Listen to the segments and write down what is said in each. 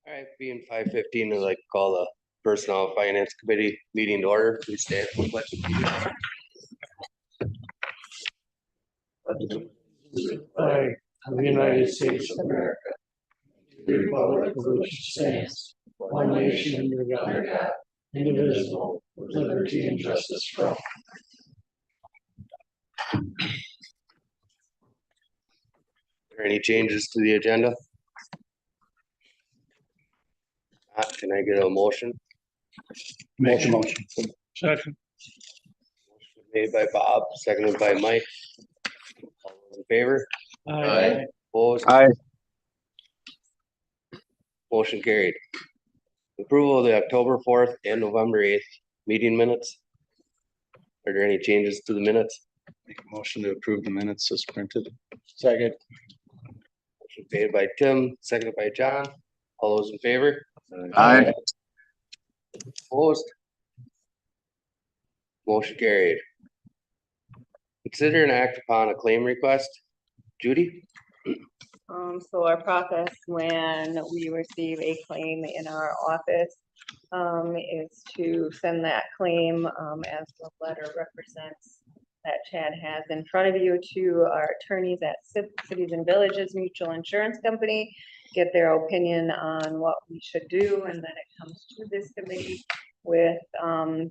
All right, being 5:15, I'd like to call the Personnel Finance Committee meeting to order. Please stand for the pledge of allegiance. Flag of the United States of America, the republic for which it stands, one nation under God, indivisible, with liberty and justice for all. Are there any changes to the agenda? Can I get a motion? Make a motion. Second. Motion made by Bob, seconded by Mike. All those in favor? Aye. Opposed? Aye. Motion carried. Approval of the October 4th and November 8th meeting minutes. Are there any changes to the minutes? Make a motion to approve the minutes as printed. Second. Motion made by Tim, seconded by John. All those in favor? Aye. Opposed? Motion carried. Consider and act upon a claim request. Judy? So our process when we receive a claim in our office is to send that claim as the letter represents that Chad has in front of you to our attorneys at Cities and Villages Mutual Insurance Company, get their opinion on what we should do, and then it comes to this committee with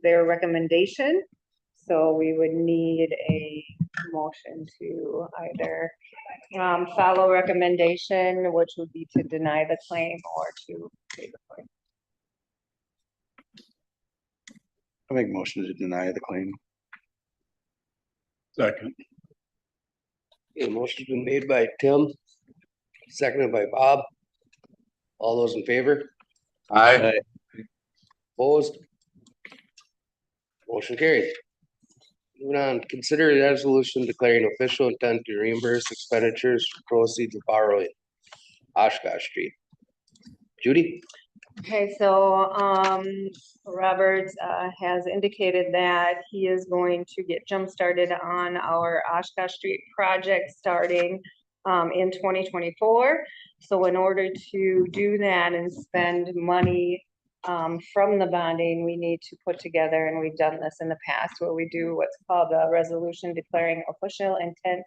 their recommendation. So we would need a motion to either follow recommendation, which would be to deny the claim or to pay the claim. I make a motion to deny the claim. Second. A motion's been made by Tim, seconded by Bob. All those in favor? Aye. Opposed? Motion carried. Moving on, consider a resolution declaring official intent to reimburse expenditures for proceeds of borrowing Oshkosh Street. Judy? Okay, so Roberts has indicated that he is going to get jump started on our Oshkosh Street project starting in 2024. So in order to do that and spend money from the bonding, we need to put together, and we've done this in the past, where we do what's called a resolution declaring official intent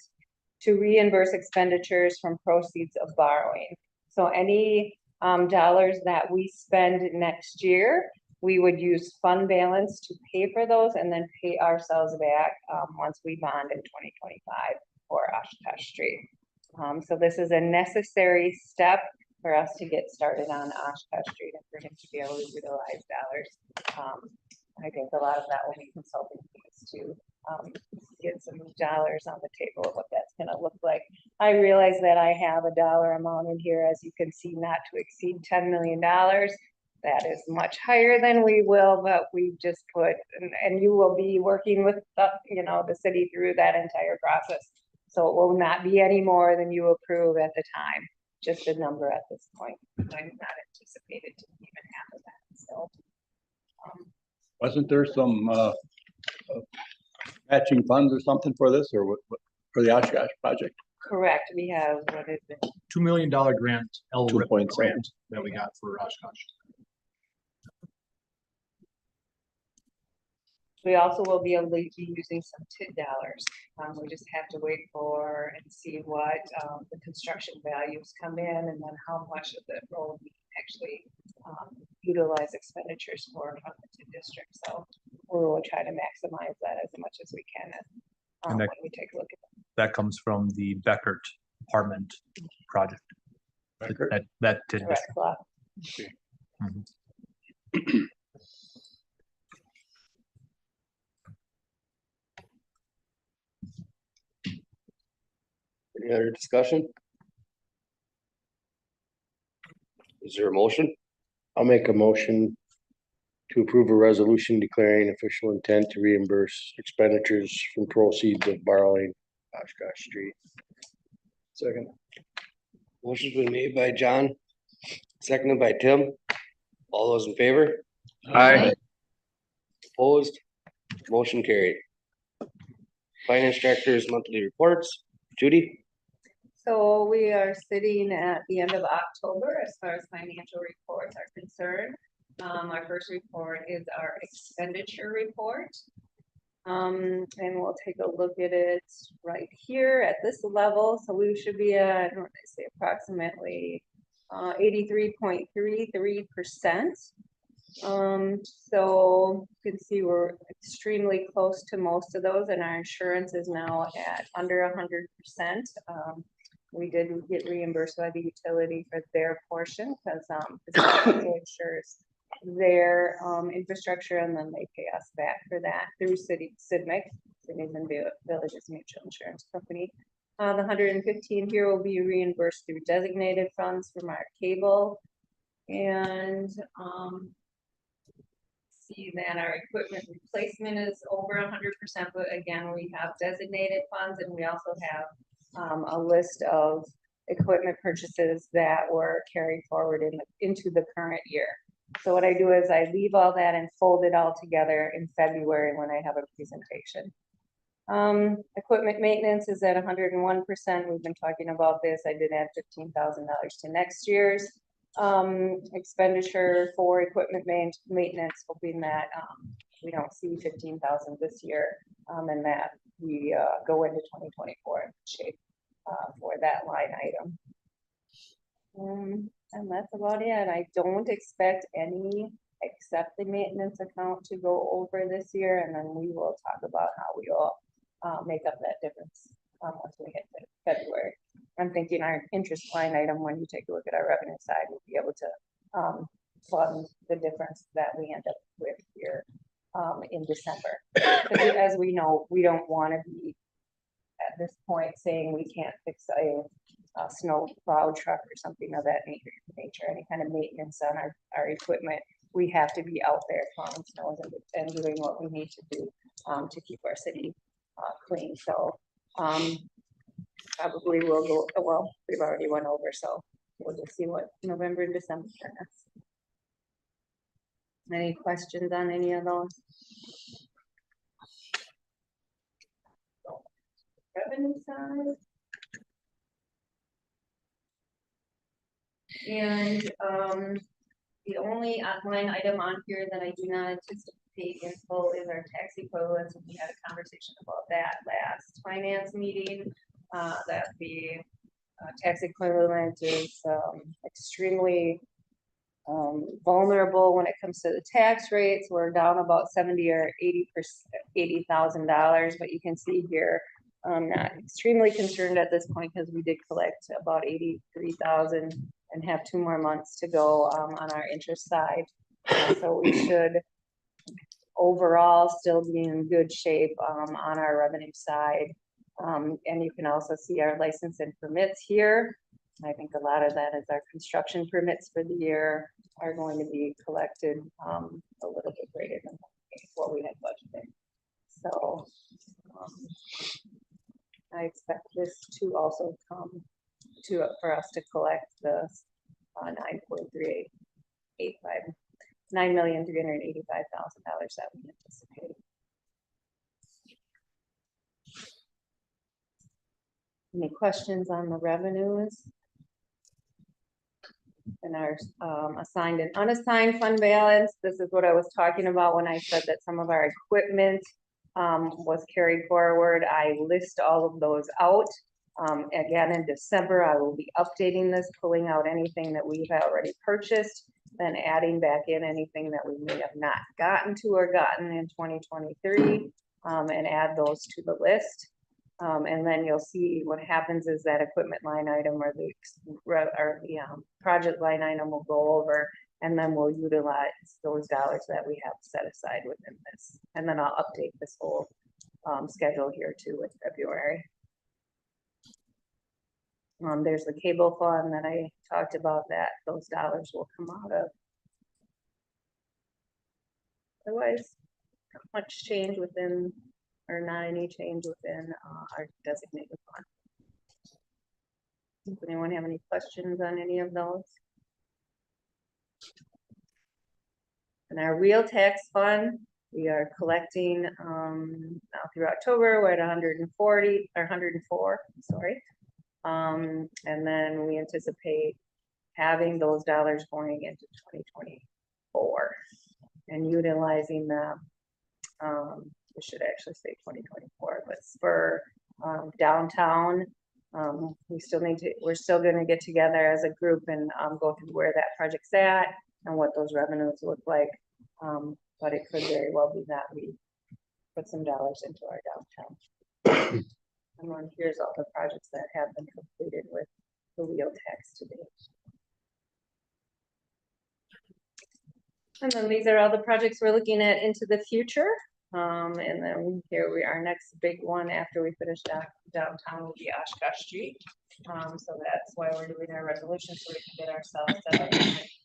to reimburse expenditures from proceeds of borrowing. So any dollars that we spend next year, we would use fund balance to pay for those and then pay ourselves back once we bond in 2025 for Oshkosh Street. So this is a necessary step for us to get started on Oshkosh Street and for him to be able to utilize dollars. I think a lot of that will be consulting fees to get some dollars on the table of what that's gonna look like. I realize that I have a dollar amount in here, as you can see, not to exceed $10 million. That is much higher than we will, but we've just put, and you will be working with the city through that entire process. So it will not be any more than you approve at the time, just a number at this point. I'm not anticipated to even have that, so. Wasn't there some matching funds or something for this, or what for the Oshkosh project? Correct, we have, what is it? $2 million grant, LRIP 2.7. grant that we got for Oshkosh. We also will be able to be using some TID dollars. We just have to wait for and see what the construction values come in, and then how much of the road we actually utilize expenditures for from the TID district. So we will try to maximize that as much as we can And when we take a look at it. That comes from the Beckert apartment project. Beckert? That did. Correct, lot. Any other discussion? Is there a motion? I'll make a motion to approve a resolution declaring official intent to reimburse expenditures from proceeds of borrowing Oshkosh Street. Second. Motion's been made by John, seconded by Tim. All those in favor? Aye. Opposed? Motion carried. Finance Director's monthly reports. Judy? So we are sitting at the end of October as far as financial reports are concerned. Our first report is our expenditure report. And we'll take a look at it right here at this level. So we should be at, what did I say, approximately 83.33%. So you can see we're extremely close to most of those, and our insurance is now at under 100%. We did get reimbursed by the utility for their portion because insures their infrastructure, and then they pay us back for that through Civic and Villages Mutual Insurance Company. The 115 here will be reimbursed through designated funds from our cable, and see that our equipment replacement is over 100%, but again, we have designated funds, and we also have a list of equipment purchases that were carried forward into the current year. So what I do is I leave all that and fold it all together in February when I have a presentation. Equipment maintenance is at 101%. We've been talking about this. I did add $15,000 to next year's expenditure for equipment maintenance, hoping that we don't see 15,000 this year, and that we go into 2024 in shape for that line item. And that's about it. I don't expect any except the maintenance account to go over this year, and then we will talk about how we will make up that difference once we hit February. I'm thinking our interest line item, when you take a look at our revenue side, we'll be able to fund the difference that we end up with here in December. As we know, we don't want to be at this point saying we can't fix a snow plow truck or something of that nature, any kind of maintenance on our equipment. We have to be out there plowing snows and doing what we need to do to keep our city clean. So probably we'll go, well, we've already went over, so we'll just see what November and December turn us. Any questions on any of those? Revenue side. And the only line item on here that I do not anticipate in full is our tax equivalents. We had a conversation about that last finance meeting. That the tax equivalent is extremely vulnerable when it comes to the tax rates. We're down about 70 or 80,000 but you can see here, I'm not extremely concerned at this point because we did collect about 83,000 and have 2 more months to go on our interest side. So we should overall still be in good shape on our revenue side. And you can also see our license and permits here. I think a lot of that is our construction permits for the year are going to be collected a little bit greater than what we had budgeted. So I expect this to also come to for us to collect the $9,385,000 that we anticipate. Any questions on the revenues? And our assigned and unassigned fund balance. This is what I was talking about when I said that some of our equipment was carried forward. I list all of those out. Again, in December, I will be updating this, pulling out anything that we've already purchased, then adding back in anything that we may have not gotten to or gotten in 2023, and add those to the list. And then you'll see what happens is that equipment line item or the project line item will go over, and then we'll utilize those dollars that we have set aside within this. And then I'll update this whole schedule here too in February. There's the cable fund that I talked about, that those dollars will come out of. Otherwise, not much change within, or not any change within our designated fund. Does anyone have any questions on any of those? And our real tax fund, we are collecting now through October, we're at 140 or 104, sorry. And then we anticipate having those dollars going into 2024 and utilizing them. We should actually say 2024, but for downtown, we're still gonna get together as a group and go through where that project's at and what those revenues look like. But it could very well be that we put some dollars into our downtown. And then here's all the projects that have been completed with the wheel tax today. And then these are all the projects we're looking at into the future. And then here our next big one after we finish downtown will be Oshkosh Street. So that's why we're doing our resolution, so we can get ourselves set up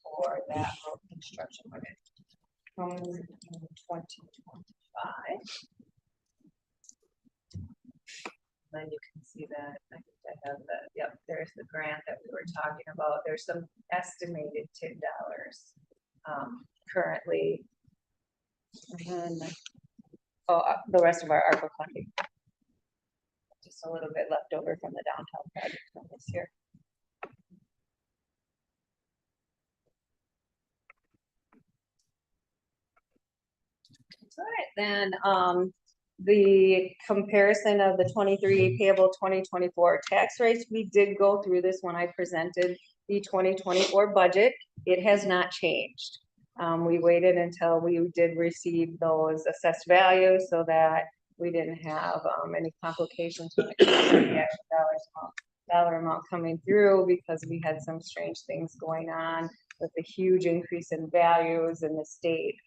for that road construction when it comes in 2025. Then you can see that, I think I have that, yep, there's the grant that we were talking about. There's some estimated $10 currently. And then, the rest of our ARPA funding. Just a little bit left over from the downtown project from this year. All right, then, the comparison of the 23 payable 2024 tax rates, we did go through this when I presented the 2024 budget. It has not changed. We waited until we did receive those assessed values so that we didn't have any complications when it comes to the actual dollar amount coming through, because we had some strange things going on with the huge increase in values in the state.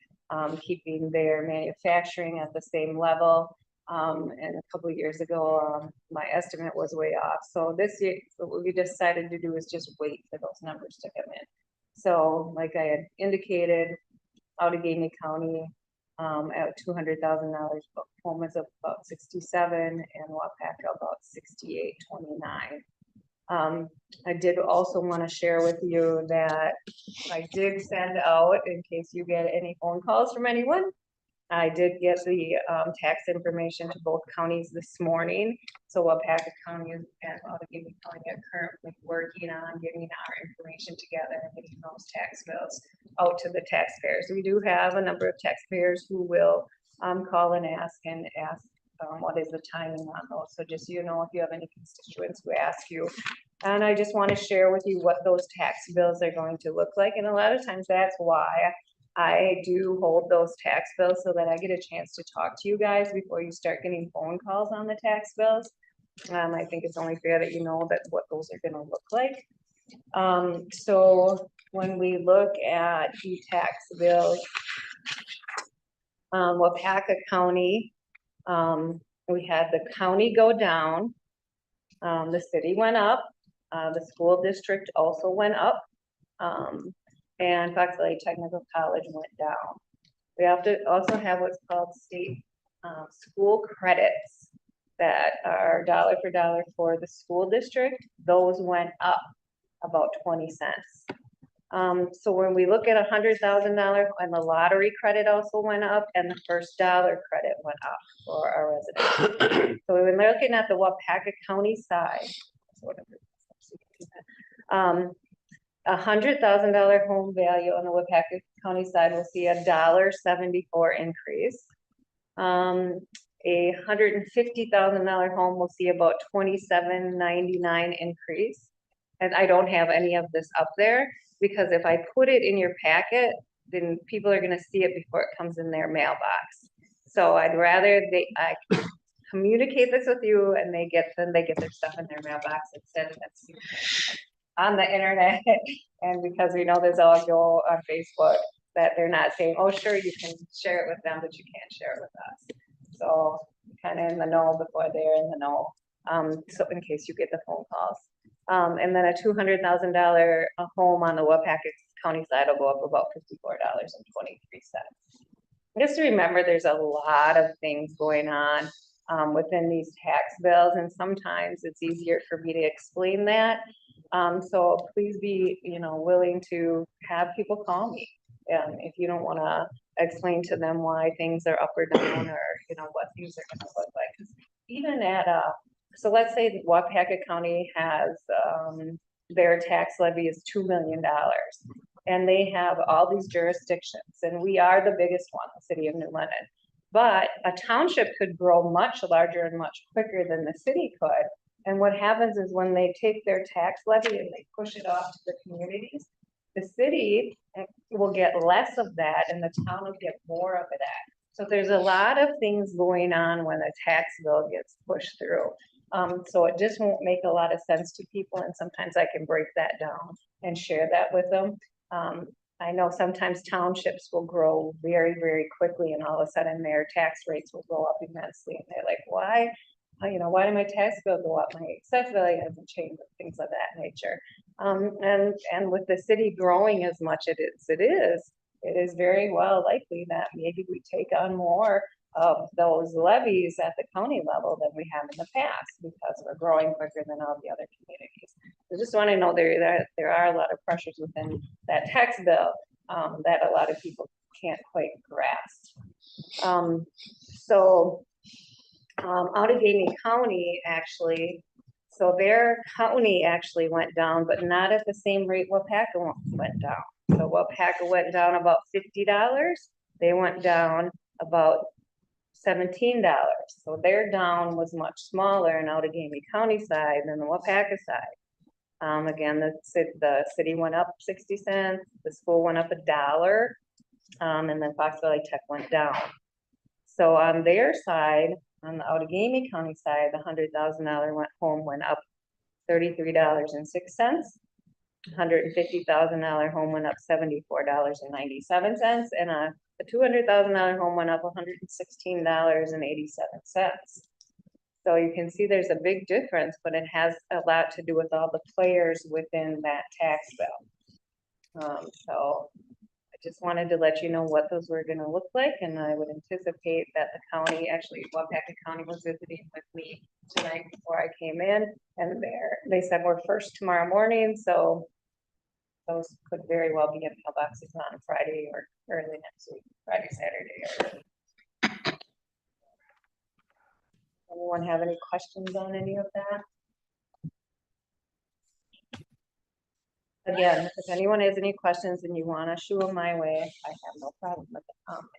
Keeping their manufacturing at the same level. And a couple of years ago, my estimate was way off. So this year, what we decided to do is just wait for those numbers to come in. So like I had indicated, Outagamie County at $200,000, home is about 67, and Wapaka about 68.29. I did also want to share with you that I did send out, in case you get any phone calls from anyone, I did get the tax information to both counties this morning. So Wapaka County and Outagamie County are currently working on getting our information together and getting those tax bills out to the taxpayers. We do have a number of taxpayers who will call and ask what is the timing on those. So just so you know, if you have any constituents who ask you. And I just want to share with you what those tax bills are going to look like. And a lot of times that's why I do hold those tax bills, so that I get a chance to talk to you guys before you start getting phone calls on the tax bills. I think it's only fair that you know that what those are going to look like. So when we look at the tax bills, Wapaka County, we had the county go down, the city went up, the school district also went up, and Fox Valley Technical College went down. We have to also have what's called state school credits that are dollar for dollar for the school district. Those went up about 20 cents. So when we look at $100,000, and the lottery credit also went up, and the first dollar credit went up for our residents. So when we're looking at the Wapaka County side, $100,000 home value on the Wapaka County side will see $1.74 increase. A $150,000 home will see about $27.99 increase. And I don't have any of this up there, because if I put it in your packet, then people are gonna see it before it comes in their mailbox. So I'd rather I communicate this with you, and they get their stuff in their mailbox instead of on the internet. And because we know there's all go on Facebook, that they're not saying, oh, sure, you can share it with them, but you can't share it with us. So kind of in the know before they're in the know. So in case you get the phone calls. And then a $200,000 home on the Wapaka County side will go up about $54.23. Just to remember, there's a lot of things going on within these tax bills, and sometimes it's easier for me to explain that. So please be, willing to have people call me if you don't want to explain to them why things are up or down, or what things are going to look like. 'Cause even at so let's say that Wapaka County has, their tax levy is $2 million. And they have all these jurisdictions, and we are the biggest one, the city of New London. But a township could grow much larger and much quicker than the city could. And what happens is when they take their tax levy and they push it off to the communities, the city will get less of that and the town will get more of it. So there's a lot of things going on when a tax bill gets pushed through. So it just won't make a lot of sense to people, and sometimes I can break that down and share that with them. I know sometimes townships will grow very, very quickly and all of a sudden their tax rates will go up immensely and they're like, why? Why did my tax bill go up? My assessed value hasn't changed, things of that nature. And with the city growing as much as it is very well likely that maybe we take on more of those levies at the county level than we have in the past because we're growing quicker than all the other communities. I just want to know there are a lot of pressures within that tax bill that a lot of people can't quite grasp. Outagamie County actually, so their county actually went down, but not at the same rate Wapaka went down. So Wapaka went down about $50. They went down about $17. So their down was much smaller in Outagamie County side than the Wapaka side. Again, the city went up 60 cents, the school went up $1, and then Fox Valley Tech went down. So on their side, on the Outagamie County side, the $100,000 home went up $33.06. $150,000 home went up $74.97, and a $200,000 home went up $116.87. So you can see there's a big difference, but it has a lot to do with all the players within that tax bill. So I just wanted to let you know what those were going to look like, and I would anticipate that the county, actually Wapaka County was visiting with me tonight before I came in, and they said we're first tomorrow morning, so those could very well be in mailboxes on Friday or early next week, Friday, Saturday. Anyone have any questions on any of that? Again, if anyone has any questions and you want to shoot them my way, I have no problem with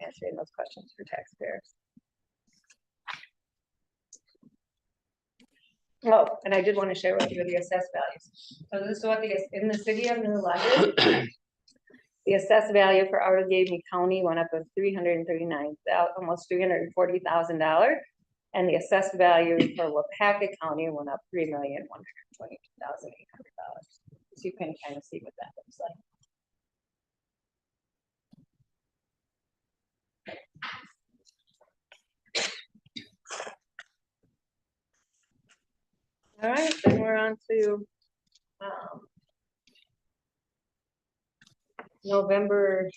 answering those questions for taxpayers. Oh, and I did want to share with you the assessed values. So this is what in the city of New London, the assessed value for Outagamie County went up to almost $340,000. And the assessed value for Wapaka County went up $3,122,800. So you can kind of see what that looks like. All right, then we're on to November,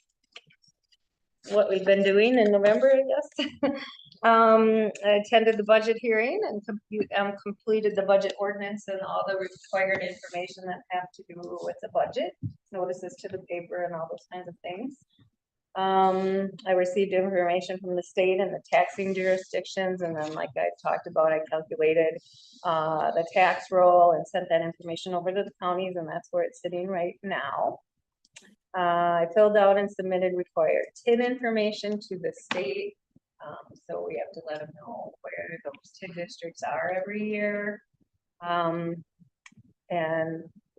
what we've been doing in November, I guess. I attended the budget hearing and completed the budget ordinance and all the required information that have to do with the budget, notices to the paper and all those kinds of things. I received information from the state and the taxing jurisdictions, and then like I talked about, I calculated the tax roll and sent that information over to the counties, and that's where it's sitting right now. I filled out and submitted required TIN information to the state. So we have to let them know where those TIN districts are every year. And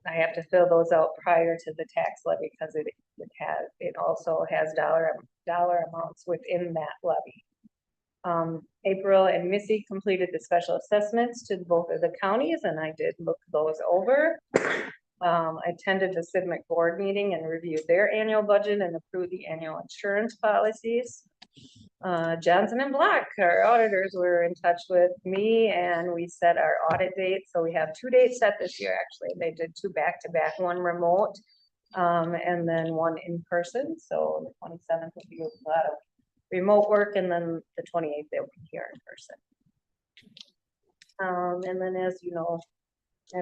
I have to fill those out prior to the tax levy because it also has dollar amounts within that levy. April and Missy completed the special assessments to both of the counties, and I did look those over. I attended the CIVMIC board meeting and reviewed their annual budget and approved the annual insurance policies. Johnson and Black, our auditors, were in touch with me and we set our audit date. So we have 2 dates set this year, actually. They did 2 back-to-back, one remote and then one in person. So the 27th will be a lot of remote work, and then the 28th they'll be here in person. And then, as you know,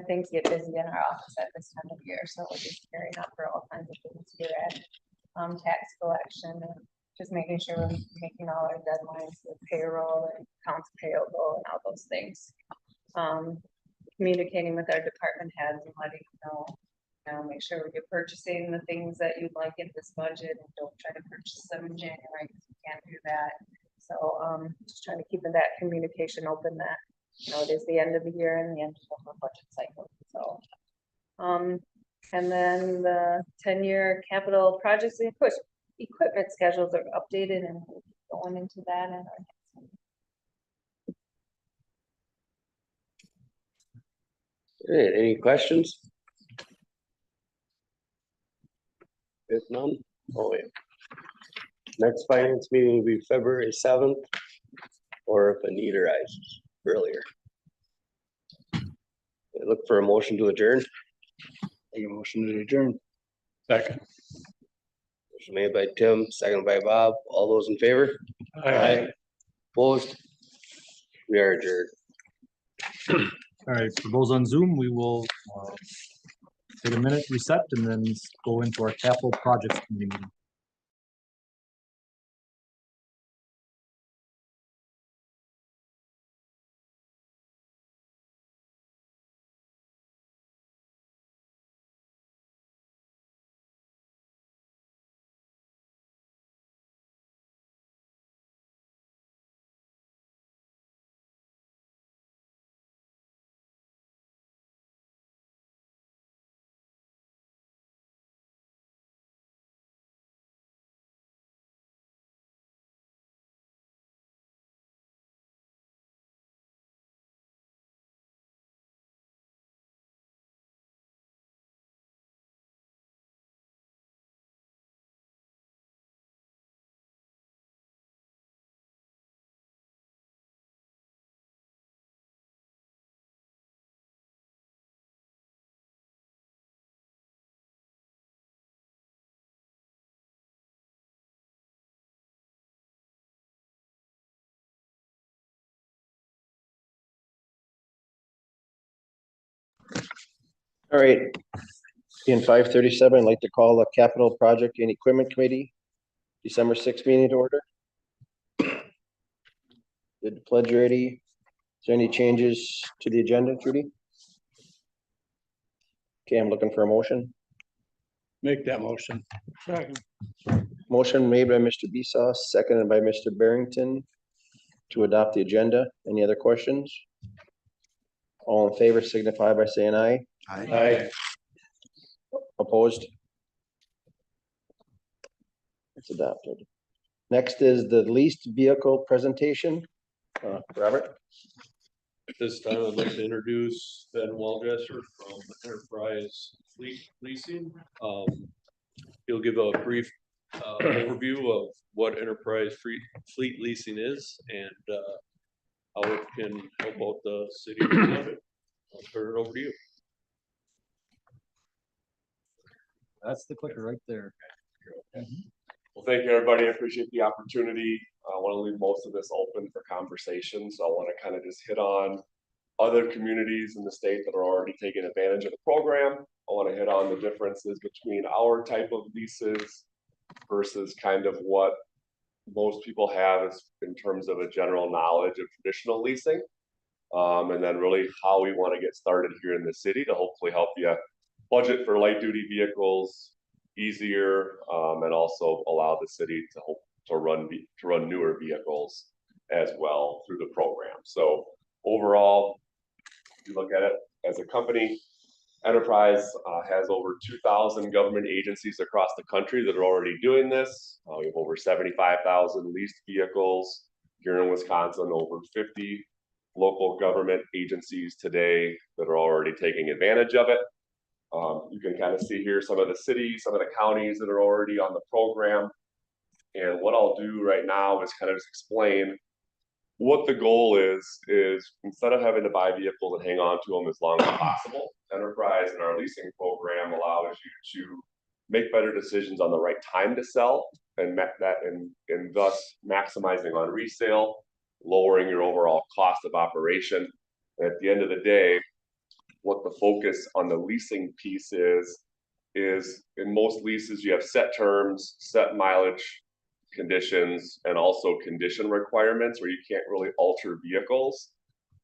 things get busy in our office at this time of year, so we're just gearing up for all kinds of things here at tax collection and just making sure we're making all our deadlines with payroll and accounts payable and all those things. communicating with our department heads and letting them know, make sure you're purchasing the things that you'd like in this budget and don't try to purchase them in January, because you can't do that. So, just trying to keep that communication open that, it is the end of the year and the end of the budget cycle, so. And then the 10-year capital projects and equipment schedules are updated, and we'll be going into that in our next one. All right, any questions? If none, oh wait. Next finance meeting will be February 7th, or if a need arises earlier. I look for a motion to adjourn. Make a motion to adjourn. Second. Motion made by Tim, seconded by Bob. All those in favor? Aye. Opposed? We are adjourned. All right, for those on Zoom, we will take a minute, reset, and then go into our capital projects committee meeting. All right. In 5:37, I'd like to call the Capital Project and Equipment Committee, December 6th meeting to order. Did the pledge ready? Is there any changes to the agenda, Trudy? Okay, I'm looking for a motion. Make that motion. Second. Motion made by Mr. Bisas, seconded by Mr. Barrington to adopt the agenda. Any other questions? All in favor signify by saying aye. Aye. Opposed? It's adopted. Next is the leased vehicle presentation. Robert? At this time, I'd like to introduce Ben Waldresser from Enterprise Fleet Leasing. He'll give a brief overview of what Enterprise Fleet Leasing is and how it can help out the city. I'll turn it over to you. That's the clicker right there. Well, thank you, everybody. I appreciate the opportunity. I want to leave most of this open for conversation. So I want to kind of just hit on other communities in the state that are already taking advantage of the program. I want to hit on the differences between our type of leases versus kind of what most people have is in terms of a general knowledge of traditional leasing. And then really how we want to get started here in the city to hopefully help you budget for light duty vehicles easier, and also allow the city to run newer vehicles as well through the program. So overall, if you look at it as a company, Enterprise has over 2,000 government agencies across the country that are already doing this. We have over 75,000 leased vehicles here in Wisconsin, over 50 local government agencies today that are already taking advantage of it. You can kind of see here some of the cities, some of the counties that are already on the program. And what I'll do right now is kind of just explain what the goal is instead of having to buy vehicles and hang on to them as long as possible, Enterprise and our leasing program allows you to make better decisions on the right time to sell and thus maximizing on resale, lowering your overall cost of operation. And at the end of the day, what the focus on the leasing piece is in most leases, you have set terms, set mileage conditions, and also condition requirements where you can't really alter vehicles.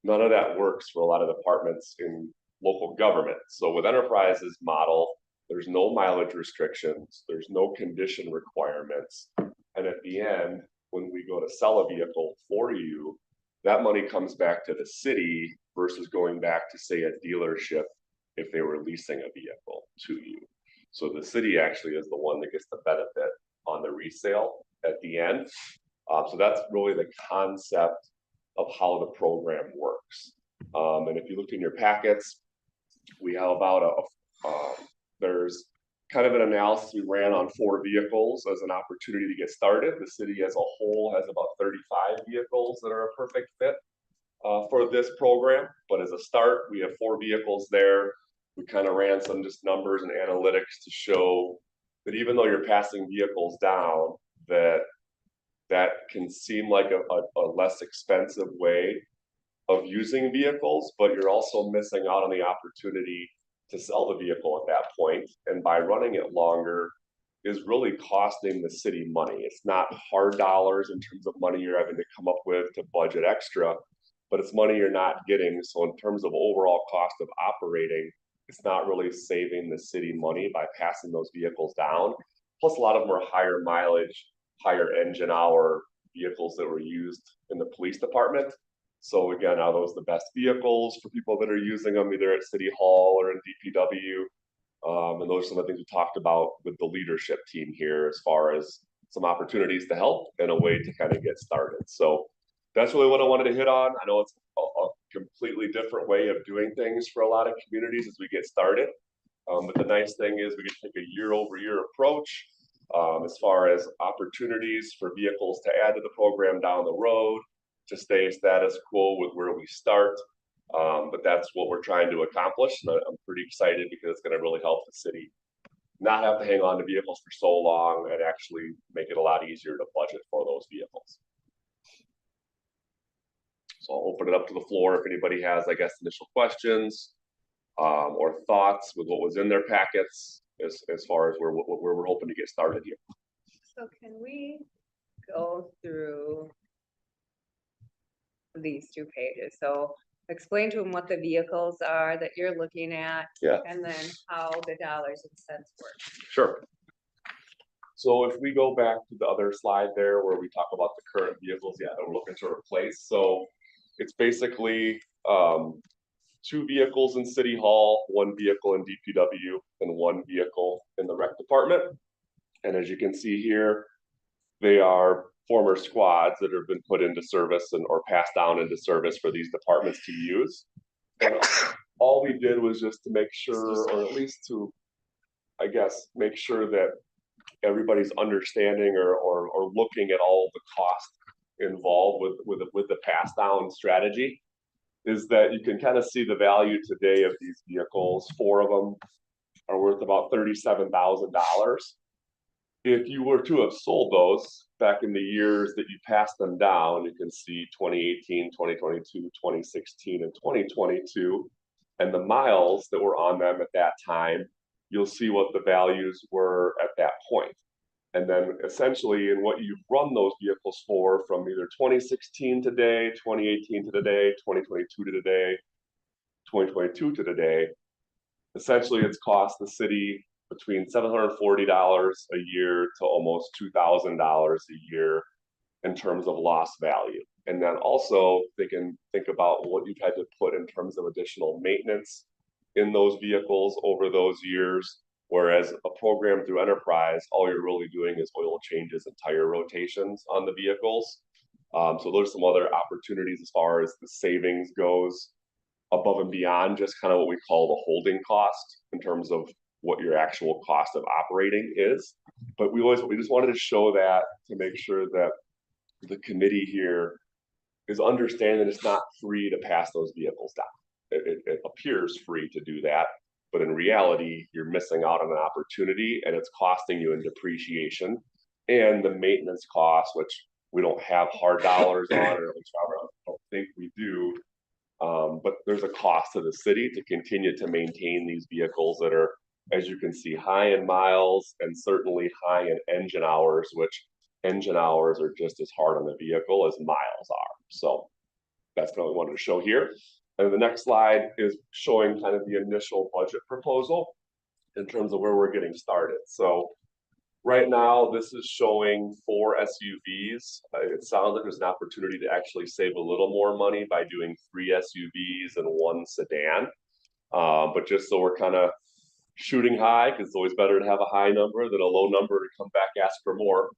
None of that works for a lot of departments in local government. So with Enterprise's model, there's no mileage restrictions, there's no condition requirements. And at the end, when we go to sell a vehicle for you, that money comes back to the city versus going back to, say, a dealership if they were leasing a vehicle to you. So the city actually is the one that gets the benefit on the resale at the end. So that's really the concept of how the program works. And if you look in your packets, we have about there's kind of an analysis we ran on 4 vehicles as an opportunity to get started. The city as a whole has about 35 vehicles that are a perfect fit for this program. But as a start, we have 4 vehicles there. We kind of ran some just numbers and analytics to show that even though you're passing vehicles down, that can seem like a less expensive way of using vehicles, but you're also missing out on the opportunity to sell the vehicle at that point. And by running it longer is really costing the city money. It's not hard dollars in terms of money you're having to come up with to budget extra, but it's money you're not getting. So in terms of overall cost of operating, it's not really saving the city money by passing those vehicles down. Plus, a lot of them are higher mileage, higher engine hour vehicles that were used in the police department. So again, are those the best vehicles for people that are using them either at City Hall or in DPW? And those are some of the things we talked about with the leadership team here as far as some opportunities to help and a way to kind of get started. So that's really what I wanted to hit on. I know it's a completely different way of doing things for a lot of communities as we get started. But the nice thing is we can take a year-over-year approach as far as opportunities for vehicles to add to the program down the road, to stay status quo with where we start. But that's what we're trying to accomplish. And I'm pretty excited because it's going to really help the city not have to hang on to vehicles for so long and actually make it a lot easier to budget for those vehicles. So I'll open it up to the floor if anybody has, I guess, initial questions or thoughts with what was in their packets as far as where we're hoping to get started here. So can we go through these 2 pages? So explain to them what the vehicles are that you're looking at. Yeah. And then how the dollars and cents work. Sure. So if we go back to the other slide there where we talk about the current vehicles, that we're looking to replace. So it's basically 2 vehicles in City Hall, 1 vehicle in DPW, and 1 vehicle in the rec department. And as you can see here, they are former squads that have been put into service or passed down into service for these departments to use. And all we did was just to make sure, or at least to, I guess, make sure that everybody's understanding or looking at all the cost involved with the pass down strategy, is that you can kind of see the value today of these vehicles. 4 of them are worth about $37,000. If you were to have sold those back in the years that you passed them down, you can see 2018, 2022, 2016, and 2022, and the miles that were on them at that time, you'll see what the values were at that point. And then essentially in what you've run those vehicles for from either 2016 to today, 2018 to today, 2022 to today, 2022 to today, essentially it's cost the city between $740 a year to almost $2,000 a year in terms of lost value. And then also they can think about what you've had to put in terms of additional maintenance in those vehicles over those years. Whereas a program through Enterprise, all you're really doing is oil changes and tire rotations on the vehicles. So there's some other opportunities as far as the savings goes above and beyond just kind of what we call the holding cost in terms of what your actual cost of operating is. But we just wanted to show that to make sure that the committee here is understanding it's not free to pass those vehicles down. It appears free to do that, but in reality, you're missing out on an opportunity and it's costing you in depreciation and the maintenance costs, which we don't have hard dollars on, or at least I don't think we do. But there's a cost to the city to continue to maintain these vehicles that are, as you can see, high in miles and certainly high in engine hours, which engine hours are just as hard on the vehicle as miles are. So that's kind of what we wanted to show here. And the next slide is showing kind of the initial budget proposal in terms of where we're getting started. So right now, this is showing 4 SUVs. It sounds like there's an opportunity to actually save a little more money by doing 3 SUVs and 1 sedan. But just so we're kind of shooting high, because it's always better to have a high number than a low number to come back ask for more.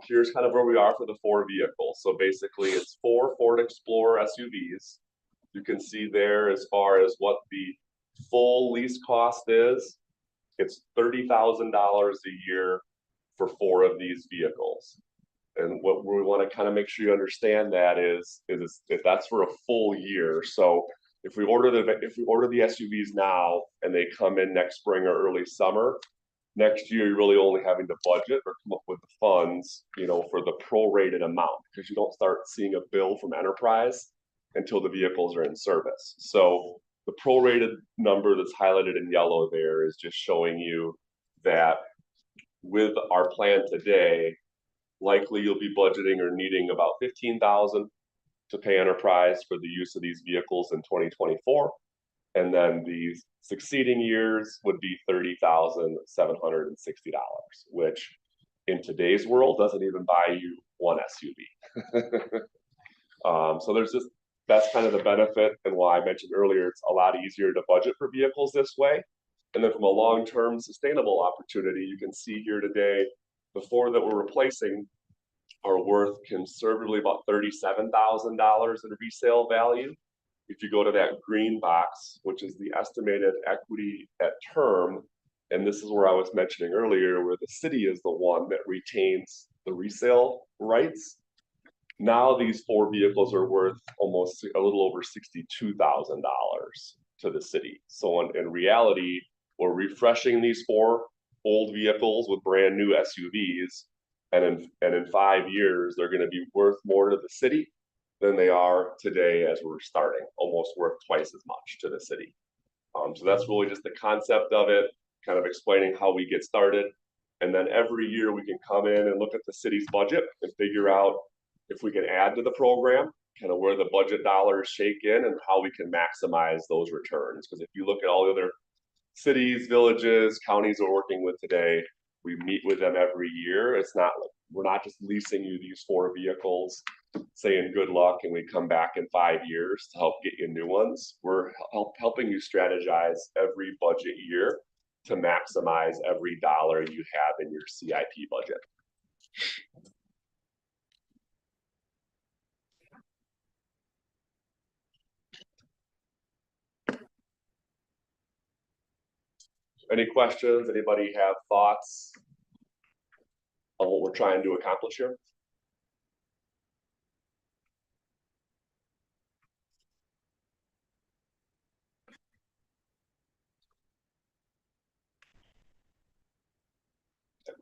Here's kind of where we are for the 4 vehicles. So basically it's 4 Ford Explorer SUVs. You can see there as far as what the full lease cost is. It's $30,000 a year for 4 of these vehicles. And what we want to kind of make sure you understand that is if that's for a full year. So if we order the SUVs now and they come in next spring or early summer, next year you're really only having to budget or come up with the funds, for the prorated amount, because you don't start seeing a bill from Enterprise until the vehicles are in service. So the prorated number that's highlighted in yellow there is just showing you that with our plan today, likely you'll be budgeting or needing about $15,000 to pay Enterprise for the use of these vehicles in 2024. And then the succeeding years would be $30,760, which in today's world doesn't even buy you 1 SUV. So that's kind of the benefit, and why I mentioned earlier, it's a lot easier to budget for vehicles this way. And then from a long-term sustainable opportunity, you can see here today, the 4 that we're replacing are worth conservatively about $37,000 in resale value. If you go to that green box, which is the estimated equity at term, and this is where I was mentioning earlier, where the city is the one that retains the resale rights. Now these 4 vehicles are worth almost a little over $62,000 to the city. So in reality, we're refreshing these 4 old vehicles with brand new SUVs, and in 5 years, they're going to be worth more to the city than they are today as we're starting, almost worth twice as much to the city. So that's really just the concept of it, kind of explaining how we get started. And then every year we can come in and look at the city's budget and figure out if we can add to the program, kind of where the budget dollars shake in and how we can maximize those returns. Because if you look at all the other cities, villages, counties we're working with today, we meet with them every year. It's not like we're not just leasing you these 4 vehicles, saying good luck, and we come back in 5 years to help get you new ones. We're helping you strategize every budget year to maximize every dollar you have in your CIP budget. Any questions? Anybody have thoughts on what we're trying to accomplish here?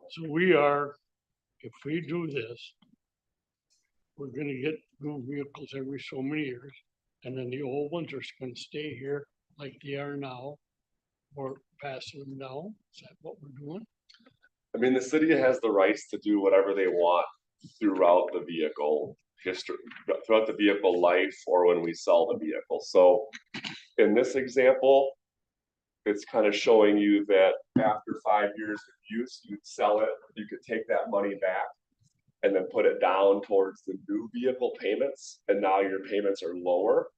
So if we do this, we're gonna get new vehicles every so many years, and then the old ones are gonna stay here like they are now, or passing them down. Is that what we're doing? I mean, the city has the rights to do whatever they want throughout the vehicle history, throughout the vehicle life, or when we sell the vehicle. So in this example, it's kind of showing you that after 5 years of use, you'd sell it, you could take that money back and then put it down towards the new vehicle payments, and now your payments are lower.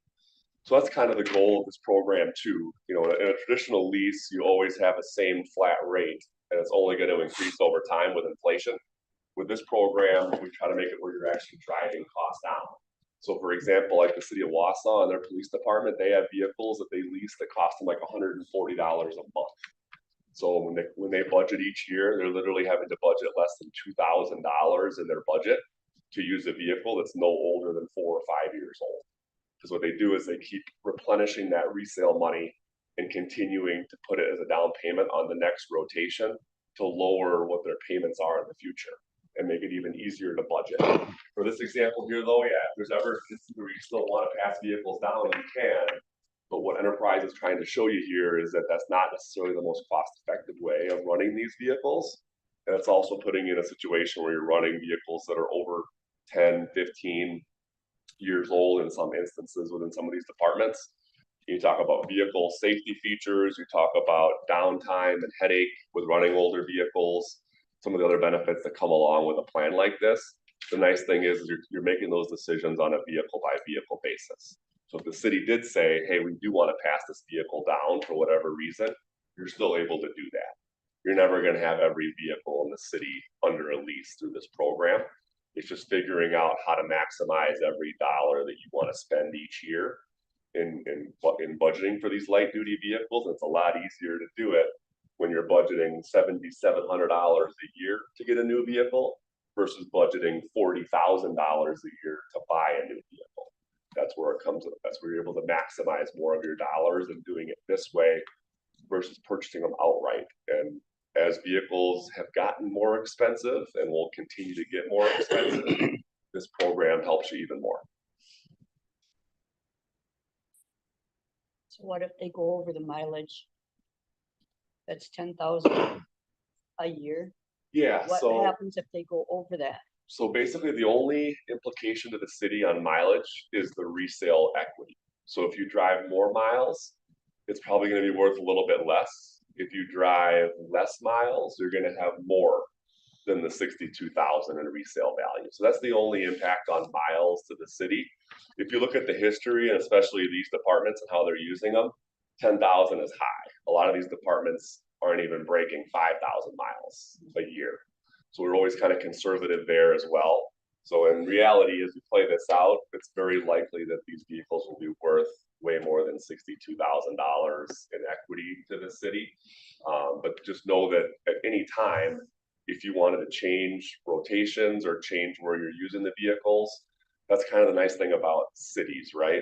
So that's kind of the goal of this program too. In a traditional lease, you always have a same flat rate, and it's only going to increase over time with inflation. With this program, we try to make it where you're actually driving costs down. So for example, like the city of Wausau and their police department, they have vehicles that they lease that cost them like $140 a month. So when they budget each year, they're literally having to budget less than $2,000 in their budget to use a vehicle that's no older than 4 or 5 years old. Because what they do is they keep replenishing that resale money and continuing to put it as a down payment on the next rotation to lower what their payments are in the future and make it even easier to budget. For this example here though, yeah, if there's ever where you still want to pass vehicles down, you can. But what Enterprise is trying to show you here is that that's not necessarily the most cost-effective way of running these vehicles. And it's also putting you in a situation where you're running vehicles that are over 10, 15, years old in some instances within some of these departments. You talk about vehicle safety features, you talk about downtime and headache with running older vehicles, some of the other benefits that come along with a plan like this. The nice thing is you're making those decisions on a vehicle by vehicle basis. So if the city did say, hey, we do want to pass this vehicle down for whatever reason, you're still able to do that. You're never going to have every vehicle in the city under a lease through this program. It's just figuring out how to maximize every dollar that you want to spend each year in budgeting for these light duty vehicles. It's a lot easier to do it when you're budgeting $7,700 a year to get a new vehicle versus budgeting $40,000 a year to buy a new vehicle. That's where it comes. That's where you're able to maximize more of your dollars and doing it this way versus purchasing them outright. And as vehicles have gotten more expensive and will continue to get more expensive, this program helps you even more. So what if they go over the mileage? That's 10,000 a year. Yeah, What happens if they go over that? so basically the only implication to the city on mileage is the resale equity. So if you drive more miles, it's probably going to be worth a little bit less. If you drive less miles, you're going to have more than the 62,000 in resale value. So that's the only impact on miles to the city. If you look at the history, and especially these departments and how they're using them, 10,000 is high. A lot of these departments aren't even breaking 5,000 miles a year. So we're always kind of conservative there as well. So in reality, as we play this out, it's very likely that these vehicles will be worth way more than $62,000 in equity to the city. But just know that at any time, if you wanted to change rotations or change where you're using the vehicles, that's kind of the nice thing about cities, right?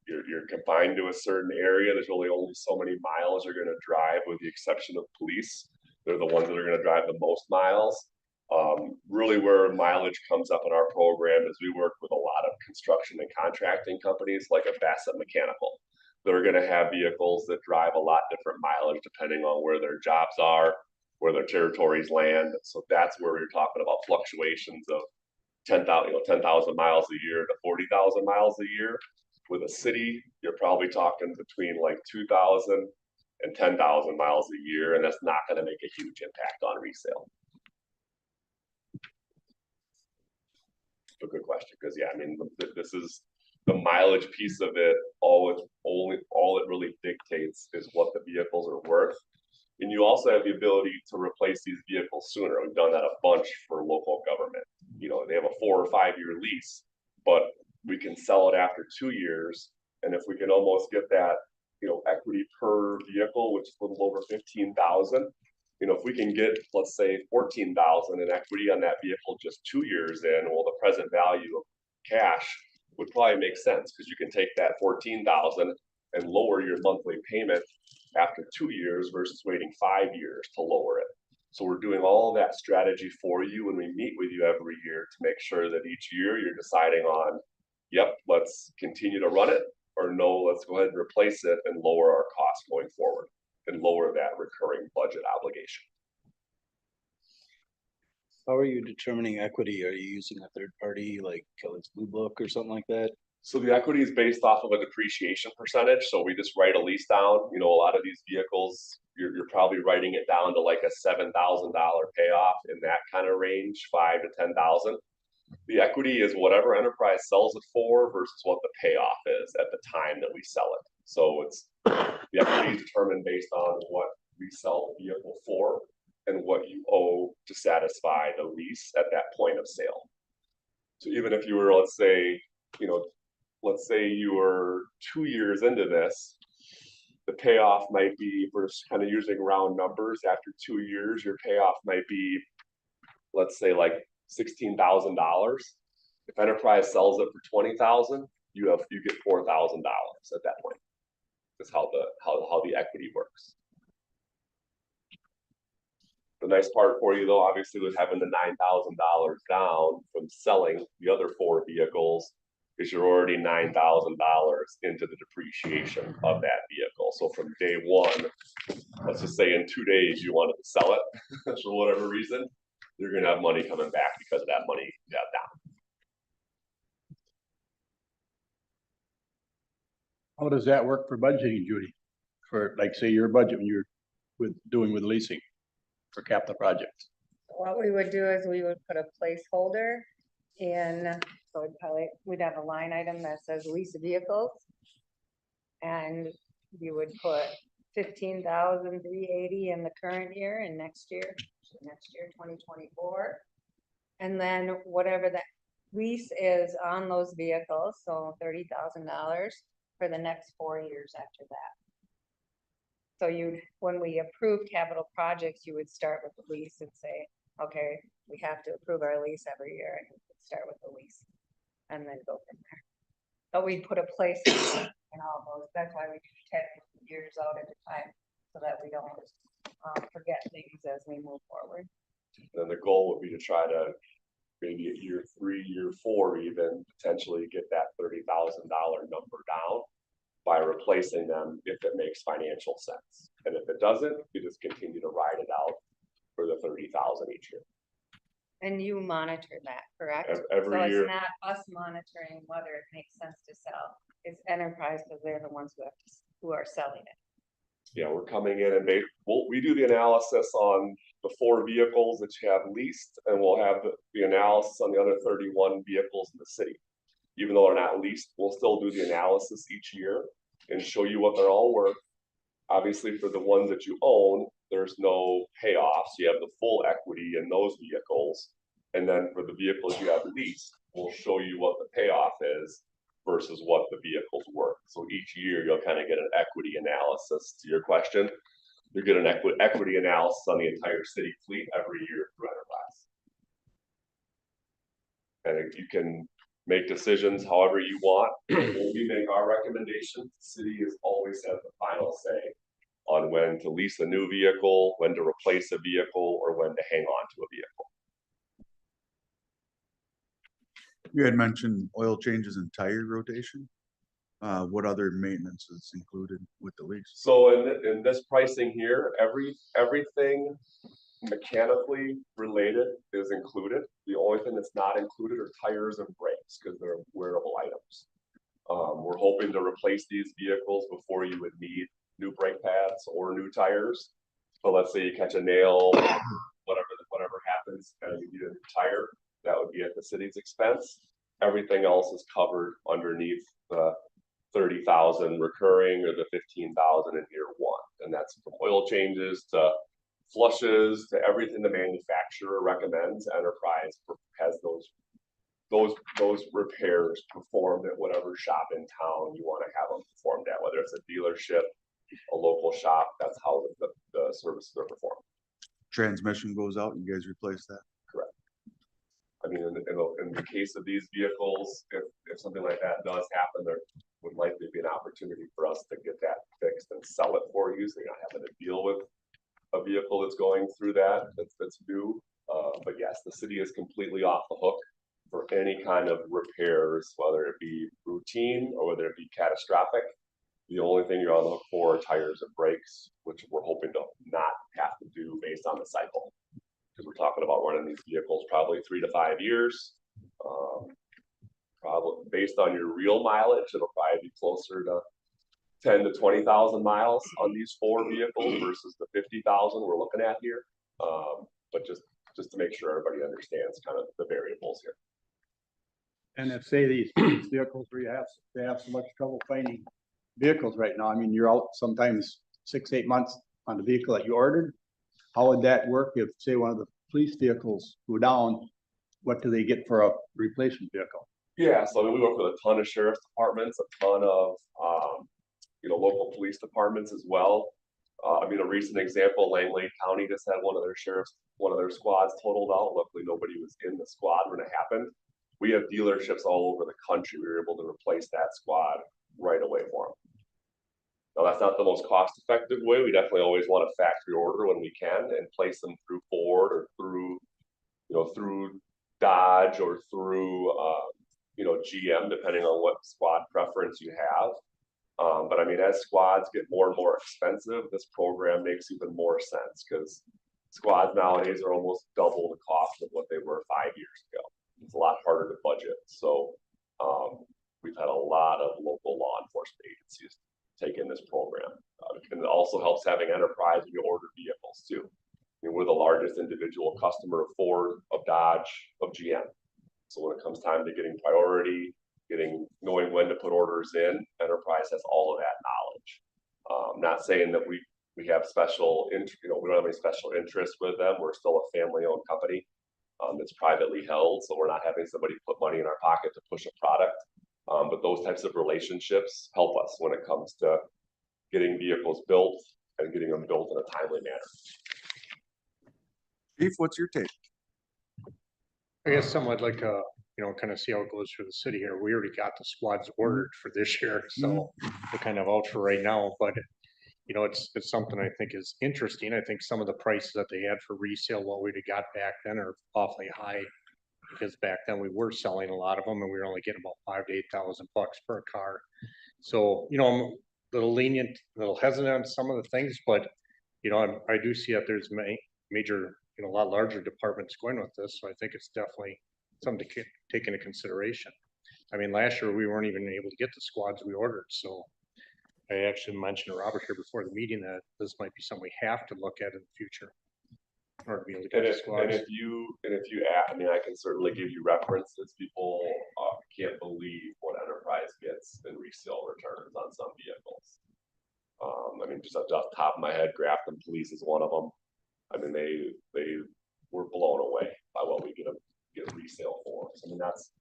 You're confined to a certain area. There's only so many miles you're going to drive, with the exception of police. They're the ones that are going to drive the most miles. Really where mileage comes up in our program is we work with a lot of construction and contracting companies like a Bassett Mechanical. They're going to have vehicles that drive a lot different mileage depending on where their jobs are, where their territories land. So that's where we're talking about fluctuations of 10,000 miles a year to 40,000 miles a year. With a city, you're probably talking between like 2,000 and 10,000 miles a year, and that's not going to make a huge impact on resale. A good question, because yeah, I mean, this is the mileage piece of it. All it really dictates is what the vehicles are worth. And you also have the ability to replace these vehicles sooner. We've done that a bunch for local government. You know, they have a 4 or 5 year lease, but we can sell it after 2 years. And if we can almost get that, equity per vehicle, which is a little over 15,000, if we can get, let's say, 14,000 in equity on that vehicle just 2 years in, well, the present value of cash would probably make sense, because you can take that 14,000 and lower your monthly payment after 2 years versus waiting 5 years to lower it. So we're doing all of that strategy for you when we meet with you every year to make sure that each year you're deciding on, yep, let's continue to run it, or no, let's go ahead and replace it and lower our costs going forward and lower that recurring budget obligation. How are you determining equity? Are you using a third party like Kelly's Blue Book or something like that? So the equity is based off of a depreciation percentage. So we just write a lease down. A lot of these vehicles, you're probably writing it down to like a $7,000 payoff, in that kind of range, 5 to 10,000. The equity is whatever enterprise sells it for versus what the payoff is at the time that we sell it. So the equity is determined based on what we sell the vehicle for and what you owe to satisfy the lease at that point of sale. So even if you were, let's say you were 2 years into this, the payoff might be, if we're just kind of using round numbers, after 2 years, your payoff might be, let's say, like $16,000. If enterprise sells it for $20,000, you get $4,000 at that point. That's how the equity works. The nice part for you, though, obviously, with having the $9,000 down from selling the other 4 vehicles, is you're already $9,000 into the depreciation of that vehicle. So from day one, let's just say in 2 days you wanted to sell it for whatever reason, you're going to have money coming back because of that money you got down. How does that work for budgeting, Judy? For like, say your budget when you're doing with leasing for capital projects? What we would do is we would put a placeholder in, so we'd have a line item that says lease vehicles. And you would put 15,380 in the current year and next year 2024. And then whatever that lease is on those vehicles, so $30,000 for the next 4 years after that. So when we approve capital projects, you would start with the lease and say, okay, we have to approve our lease every year, and you would start with the lease and then go from there. But we put a place in all those, that's why we do 10 years out at a time, so that we don't forget things as we move forward. Then the goal would be to try to maybe at year 3, year 4, even potentially get that $30,000 number down by replacing them if it makes financial sense. And if it doesn't, you just continue to ride it out for the 30,000 each year. And you monitor that, correct? Every So year. it's not us monitoring whether it makes sense to sell. It's Enterprise, because they're the ones who are selling it. Yeah, we're coming in and we do the analysis on the 4 vehicles that you have leased, and we'll have the analysis on the other 31 vehicles in the city. Even though they're not leased, we'll still do the analysis each year and show you what they're all worth. Obviously, for the ones that you own, there's no payoffs. You have the full equity in those vehicles. And then for the vehicles you have leased, we'll show you what the payoff is versus what the vehicle's worth. So each year you'll kind of get an equity analysis to your question. You get an equity analysis on the entire city fleet every year through Enterprise. And you can make decisions however you want. When we make our recommendations, the city is always has the final say on when to lease a new vehicle, when to replace a vehicle, or when to hang on to a vehicle. You had mentioned oil changes and tire rotation. What other maintenance is included with the lease? So in this pricing here, everything mechanically related is included. The only thing that's not included are tires and brakes because they're wearable items. We're hoping to replace these vehicles before you would need new brake pads or new tires. So let's say you catch a nail, whatever happens, and you need a new tire, that would be at the city's expense. Everything else is covered underneath the 30,000 recurring or the 15,000 in year 1. And that's from oil changes to flushes to everything the manufacturer recommends. Enterprise has those repairs performed at whatever shop in town you want to have them performed at, whether it's a dealership, a local shop. That's how the services are performed. Transmission goes out, you guys replace that? Correct. I mean, in the case of these vehicles, if something like that does happen, there would likely be an opportunity for us to get that fixed and sell it for you, so you're not having to deal with a vehicle that's going through that's new. But yes, the city is completely off the hook for any kind of repairs, whether it be routine or whether it be catastrophic. The only thing you're on the hook for are tires and brakes, which we're hoping to not have to do based on the cycle. Because we're talking about running these vehicles probably 3 to 5 years. Probably based on your real mileage, it'll probably be closer to 10 to 20,000 miles on these 4 vehicles versus the 50,000 we're looking at here. But just to make sure everybody understands kind of the variables here. And if say these vehicles where they have so much trouble finding vehicles right now, I mean, you're out sometimes 6, 8 months on the vehicle that you ordered. How would that work if, say, one of the police vehicles go down? What do they get for a replacement vehicle? Yeah, so I mean, we work with a ton of sheriff's departments, a ton of local police departments as well. I mean, a recent example, Langley County just had one of their squads totaled out. Luckily, nobody was in the squad when it happened. We have dealerships all over the country. We were able to replace that squad right away for them. Now, that's not the most cost-effective way. We definitely always want a factory order when we can and place them through Ford or through Dodge or through GM, depending on what squad preference you have. But I mean, as squads get more and more expensive, this program makes even more sense because squads nowadays are almost double the cost of what they were 5 years ago. It's a lot harder to budget. So we've had a lot of local law enforcement agencies take in this program. And it also helps having enterprise when you order vehicles too. I mean, we're the largest individual customer of Ford, of Dodge, of GM. So when it comes time to getting priority, knowing when to put orders in, enterprise has all of that knowledge. Not saying that we have special, we don't have any special interest with them. We're still a family-owned company. It's privately held, so we're not having somebody put money in our pocket to push a product. But those types of relationships help us when it comes to getting vehicles built and getting them built in a timely manner. Chief, what's your take? I guess something I'd like to, kind of see how it goes for the city here. We already got the squads ordered for this year, so we're kind of out for right now, but it's something I think is interesting. I think some of the prices that they had for resale, what we'd have got back then are awfully high. Because back then we were selling a lot of them and we were only getting about $5,000 to $8,000 per car. So, I'm a little lenient, a little hesitant on some of the things, but I do see that there's major, a lot larger departments going with this. So I think it's definitely something to take into consideration. I mean, last year we weren't even able to get the squads we ordered. So I actually mentioned to Robert here before the meeting that this might be something we have to look at in the future. Or to be able to get the squads. And if you ask, I mean, I can certainly give you references. People can't believe what Enterprise gets in resale returns on some vehicles. I mean, just off the top of my head, Grafton Police is one of them. I mean, they were blown away by what we get resale for. So, I mean, that's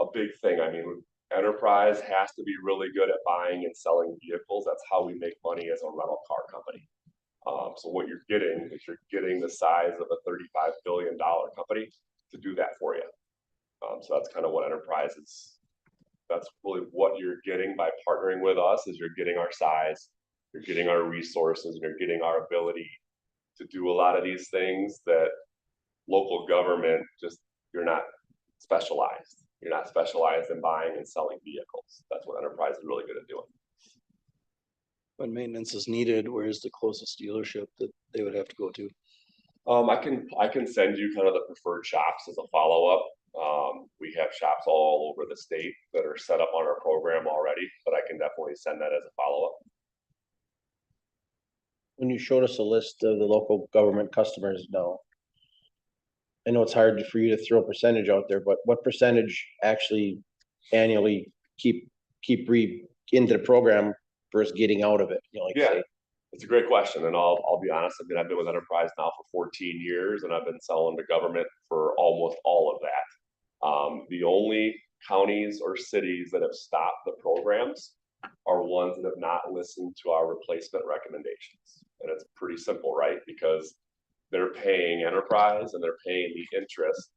a big thing. I mean, Enterprise has to be really good at buying and selling vehicles. That's how we make money as a rental car company. So what you're getting the size of a $35 billion company to do that for you. So that's kind of what Enterprise is. That's really what you're getting by partnering with us. Is you're getting our size, you're getting our resources, and you're getting our ability to do a lot of these things that local government you're not specialized. You're not specialized in buying and selling vehicles. That's what Enterprise is really good at doing. When maintenance is needed, where is the closest dealership that they would have to go to? I can send you kind of the preferred shops as a follow-up. We have shops all over the state that are set up on our program already, but I can definitely send that as a follow-up. When you showed us a list of the local government customers now, I know it's hard for you to throw a percentage out there, but what percentage actually annually keep into the program versus getting out of it? Yeah, it's a great question, and I'll be honest. I mean, I've been with Enterprise now for 14 years, and I've been selling to government for almost all of that. The only counties or cities that have stopped the programs are ones that have not listened to our replacement recommendations, and it's pretty simple, right? Because they're paying Enterprise and they're paying the interest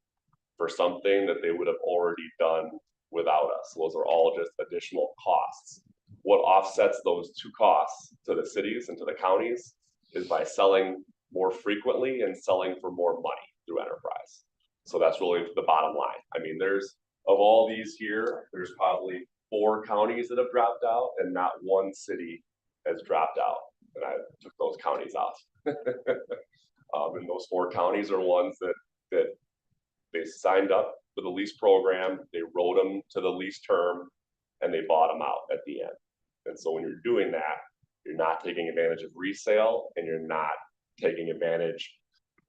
for something that they would have already done without us. Those are all just additional costs. What offsets those two costs to the cities and to the counties is by selling more frequently and selling for more money through Enterprise. So that's really the bottom line. I mean, of all these here, there's probably 4 counties that have dropped out and not one city has dropped out. And I took those counties out. And those 4 counties are ones that they signed up for the lease program, they wrote them to the lease term, and they bought them out at the end. And so when you're doing that, you're not taking advantage of resale and you're not taking advantage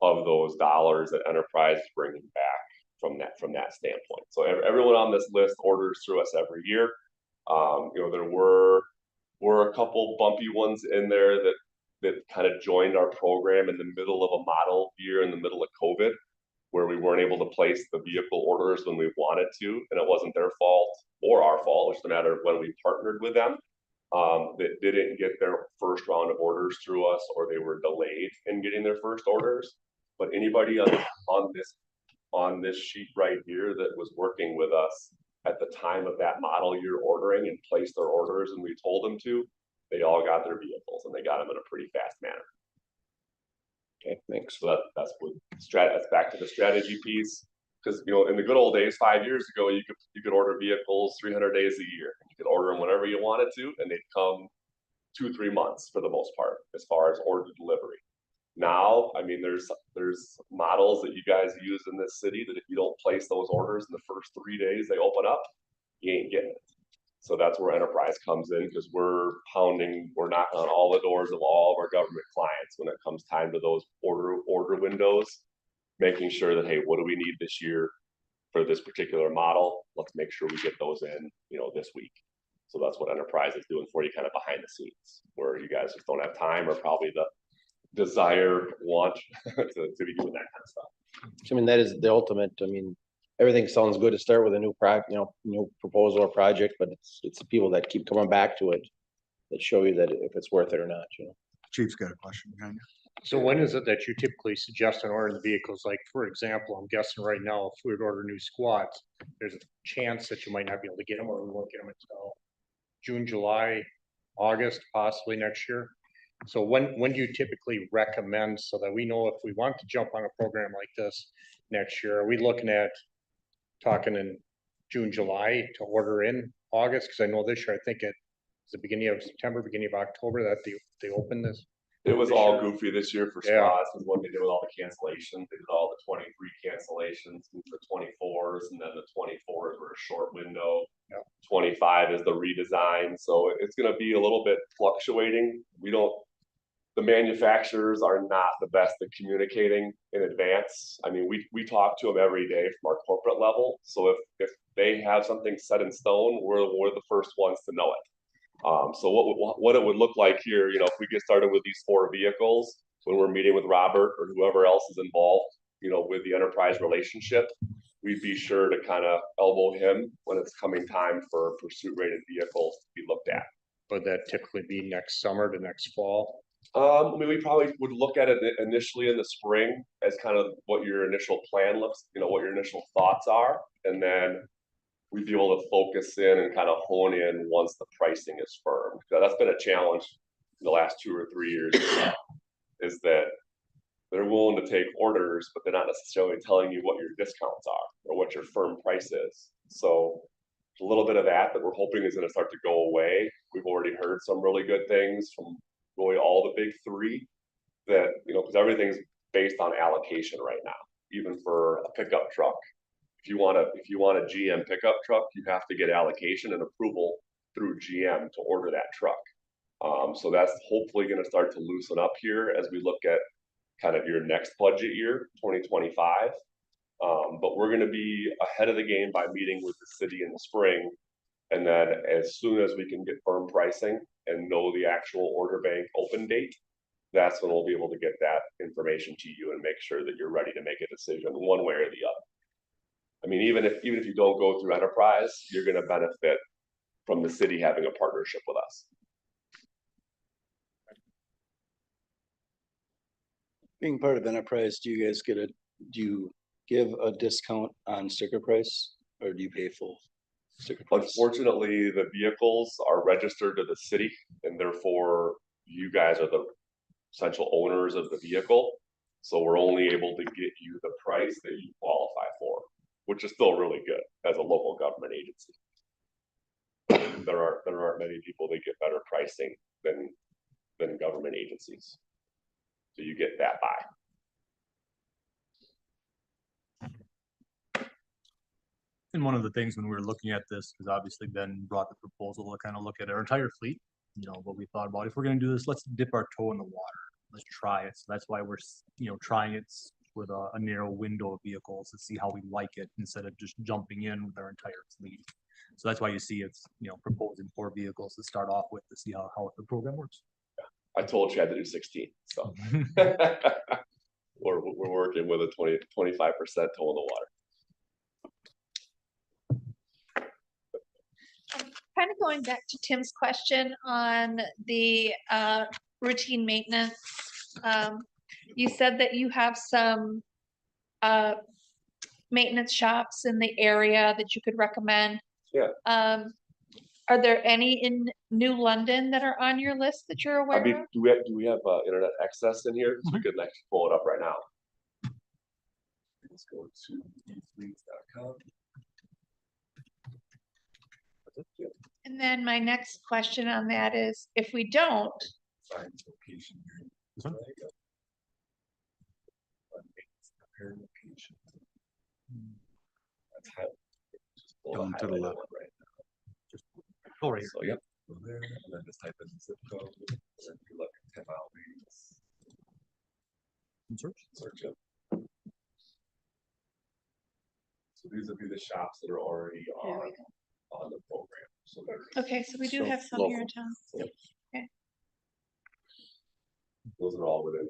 of those dollars that Enterprise is bringing back from that standpoint. So everyone on this list orders through us every year. There were a couple bumpy ones in there that kind of joined our program in the middle of a model year in the middle of COVID, where we weren't able to place the vehicle orders when we wanted to, and it wasn't their fault or our fault. It's just a matter of when we partnered with them. That didn't get their first round of orders through us, or they were delayed in getting their first orders. But anybody on this sheet right here that was working with us at the time of that model year ordering and placed their orders and we told them to, they all got their vehicles and they got them in a pretty fast manner. Okay, thanks. So that's back to the strategy piece. Because in the good old days, 5 years ago, you could order vehicles 300 days a year. You could order them whenever you wanted to, and they'd come 2-3 months for the most part, as far as order delivery. Now, I mean, there's models that you guys use in this city that if you don't place those orders in the first 3 days they open up, you ain't getting it. So that's where enterprise comes in, because we're knocking on all the doors of all of our government clients when it comes time to those order windows. Making sure that, hey, what do we need this year for this particular model? Let's make sure we get those in, this week. So that's what enterprise is doing for you, kind of behind the scenes, where you guys just don't have time or probably the desire, want to be doing that kind of stuff. I mean, that is the ultimate, I mean, everything sounds good to start with a new new proposal or project, but it's the people that keep coming back to it that show you that if it's worth it or not, Chief's got a question behind you. So when is it that you typically suggest an order the vehicles? Like, for example, I'm guessing right now, if we would order new squads, there's a chance that you might not be able to get them, or we won't get them until June, July, August, possibly next year. So when do you typically recommend, so that we know if we want to jump on a program like this next year? Are we looking at talking in June, July to order in August? Because I know this year, I think it's the beginning of September, beginning of October that they opened this. It was this all year. goofy this year for Yeah. squads, was what they did with all the cancellations. They did all the 23 cancellations, moved to 24s, and then the 24s were a short window. Yep. 25 is the redesign, so it's gonna be a little bit fluctuating. The manufacturers are not the best at communicating in advance. I mean, we talk to them every day from our corporate level, so if they have something set in stone, we're the first ones to know it. So what it would look like here, if we get started with these 4 vehicles, when we're meeting with Robert or whoever else is involved, with the enterprise relationship, we'd be sure to kind of elbow him when it's coming time for pursuit rated vehicles to be looked at. Would that typically be next summer to next fall? I mean, we probably would look at it initially in the spring as kind of what your initial plan looks, what your initial thoughts are, and then we'd be able to focus in and kind of hone in once the pricing is firm. That's been a challenge in the last 2 or 3 years, is that they're willing to take orders, but they're not necessarily telling you what your discounts are or what your firm price is. So a little bit of that we're hoping is going to start to go away. We've already heard some really good things from really all the big 3 that, because everything's based on allocation right now, even for a pickup truck. If you want a GM pickup truck, you have to get allocation and approval through GM to order that truck. So that's hopefully going to start to loosen up here as we look at kind of your next budget year, 2025. But we're going to be ahead of the game by meeting with the city in the spring. And then as soon as we can get firm pricing and know the actual order bank open date, that's when we'll be able to get that information to you and make sure that you're ready to make a decision one way or the other. I mean, even if you don't go through enterprise, you're going to benefit from the city having a partnership with us. Being part of enterprise, do you give a discount on sticker price, or do you pay full sticker price? Unfortunately, the vehicles are registered to the city, and therefore you guys are the essential owners of the vehicle. So we're only able to get you the price that you qualify for, which is still really good as a local government agency. There aren't many people that get better pricing than government agencies. So you get that by. And one of the things when we were looking at this, because obviously Ben brought the proposal to kind of look at our entire fleet, what we thought about, if we're gonna do this, let's dip our toe in the water. Let's try it. So that's why we're, trying it with a narrow window of vehicles to see how we like it instead of just jumping in with our entire fleet. So that's why you see it's, proposing 4 vehicles to start off with to see how the program works. I told you I had to do 16, so we're working with a 25% toe in the water. Kind of going back to Tim's question on the routine maintenance. You said that you have some maintenance shops in the area that you could recommend. Yeah. Are there any in New London that are on your list that you're aware I mean, of? do we have internet access in here? So we could actually pull it up right now. Let's go to efleets.com. And then my next question on that is, if we don't, Find location. This one? There you go. Compare location. That's how. Just pull Down to the highlighted left. one right now. Oh, right here. So, yep. Go there, and then just type in zip code, and then if you look at 10-mile radius, search it. So these would be the shops that are already on the program. So they're- Okay, so we do So have some here in town. Yep. Okay. Those are all within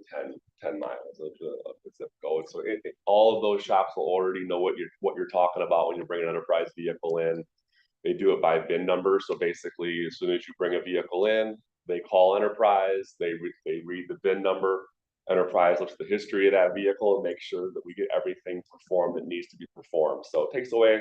10 miles of the zip code. So all of those shops will already know what you're talking about when you bring an enterprise vehicle in. They do it by VIN number. So basically, as soon as you bring a vehicle in, they call Enterprise, they read the VIN number. Enterprise looks at the history of that vehicle and make sure that we get everything performed that needs to be performed. So it takes away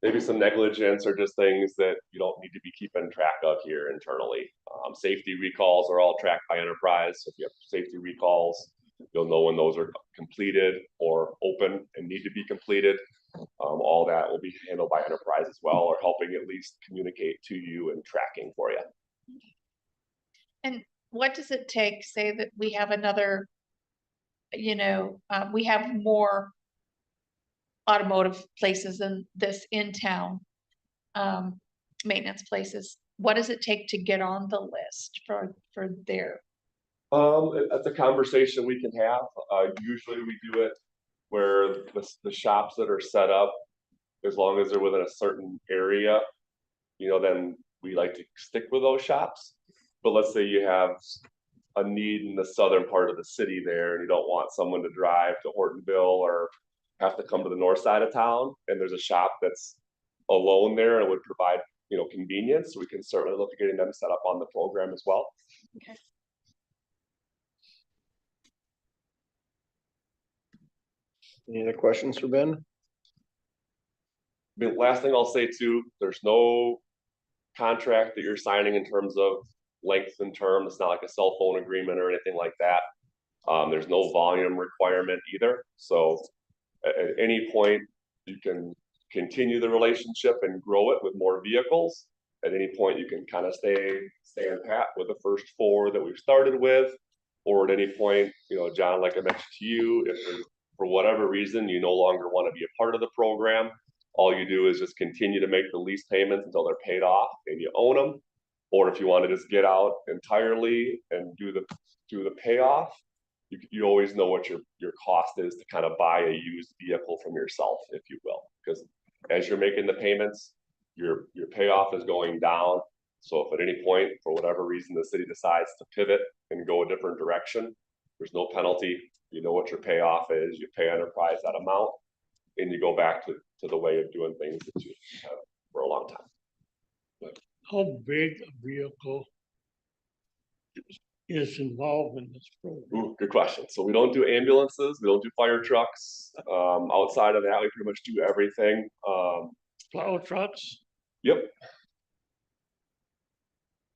maybe some negligence or just things that you don't need to be keeping track of here internally. Safety recalls are all tracked by Enterprise. So if you have safety recalls, you'll know when those are completed or open and need to be completed. All that will be handled by Enterprise as well, or helping at least communicate to you and tracking for you. And what does it take, say that we have another, we have more automotive places than this in town, maintenance places. What does it take to get on the list for their? That's a conversation we can have. Usually we do it where the shops that are set up, as long as they're within a certain area, then we like to stick with those shops. But let's say you have a need in the southern part of the city there, and you don't want someone to drive to Hortonville or have to come to the north side of town, and there's a shop that's alone there and would provide, convenience. We can certainly look at getting them set up on the program as well. Okay. Any other questions for Ben? The last thing I'll say too, there's no contract that you're signing in terms of length and term. It's not like a cell phone agreement or anything like that. There's no volume requirement either. So at any point, you can continue the relationship and grow it with more vehicles. At any point, you can kind of stay on pat with the first 4 that we've started with, or at any point, John, like I mentioned to you, if for whatever reason you no longer want to be a part of the program, all you do is just continue to make the lease payments until they're paid off and you own them. Or if you want to just get out entirely and do the payoff, you always know what your cost is to kind of buy a used vehicle from yourself, if you will, because as you're making the payments, your payoff is going down. So if at any point, for whatever reason, the city decides to pivot and go a different direction, there's no penalty. You know what your payoff is. You pay Enterprise that amount, and you go back to the way of doing things that you have for a long time. How big a vehicle is involved in this program? Ooh, good question. So we don't do ambulances. We don't do fire trucks. Outside of that, we pretty much do everything. Plow trucks? Yep.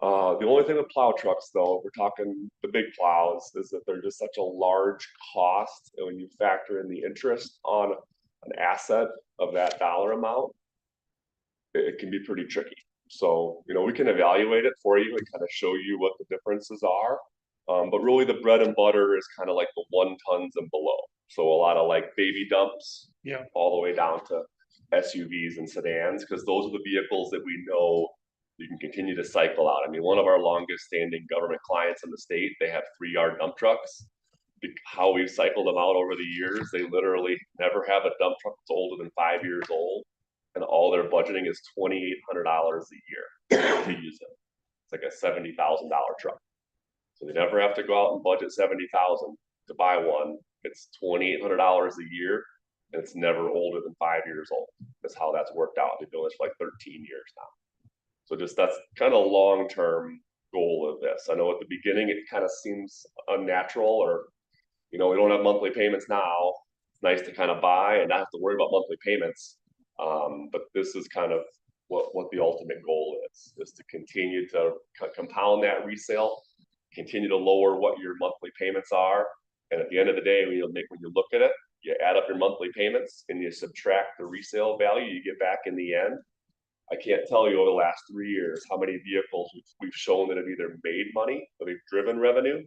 The only thing with plow trucks, though, we're talking the big plows, is that they're just such a large cost. And when you factor in the interest on an asset of that dollar amount, it can be pretty tricky. So, we can evaluate it for you and kind of show you what the differences are. But really the bread and butter is kind of like the 1 tons and below. So a lot of like baby dumps, all the way down to SUVs and sedans, because those are the vehicles that we know you can continue to cycle out. I mean, one of our longest standing government clients in the state, they have 3-yard dump trucks. How we've cycled them out over the years, they literally never have a dump truck that's older than 5 years old. And all their budgeting is $2,800 a year to use it. It's like a $70,000 truck. So they never have to go out and budget $70,000 to buy one. It's $2,800 a year, and it's never older than 5 years old. That's how that's worked out. We've been doing this for like 13 years now. So that's kind of long-term goal of this. I know at the beginning it kind of seems unnatural, or we don't have monthly payments now. It's nice to kind of buy and not have to worry about monthly payments. But this is kind of what the ultimate goal is to continue to compound that resale, continue to lower what your monthly payments are. And at the end of the day, when you look at it, you add up your monthly payments and you subtract the resale value you get back in the end. I can't tell you over the last 3 years how many vehicles we've shown that have either made money, or they've driven revenue,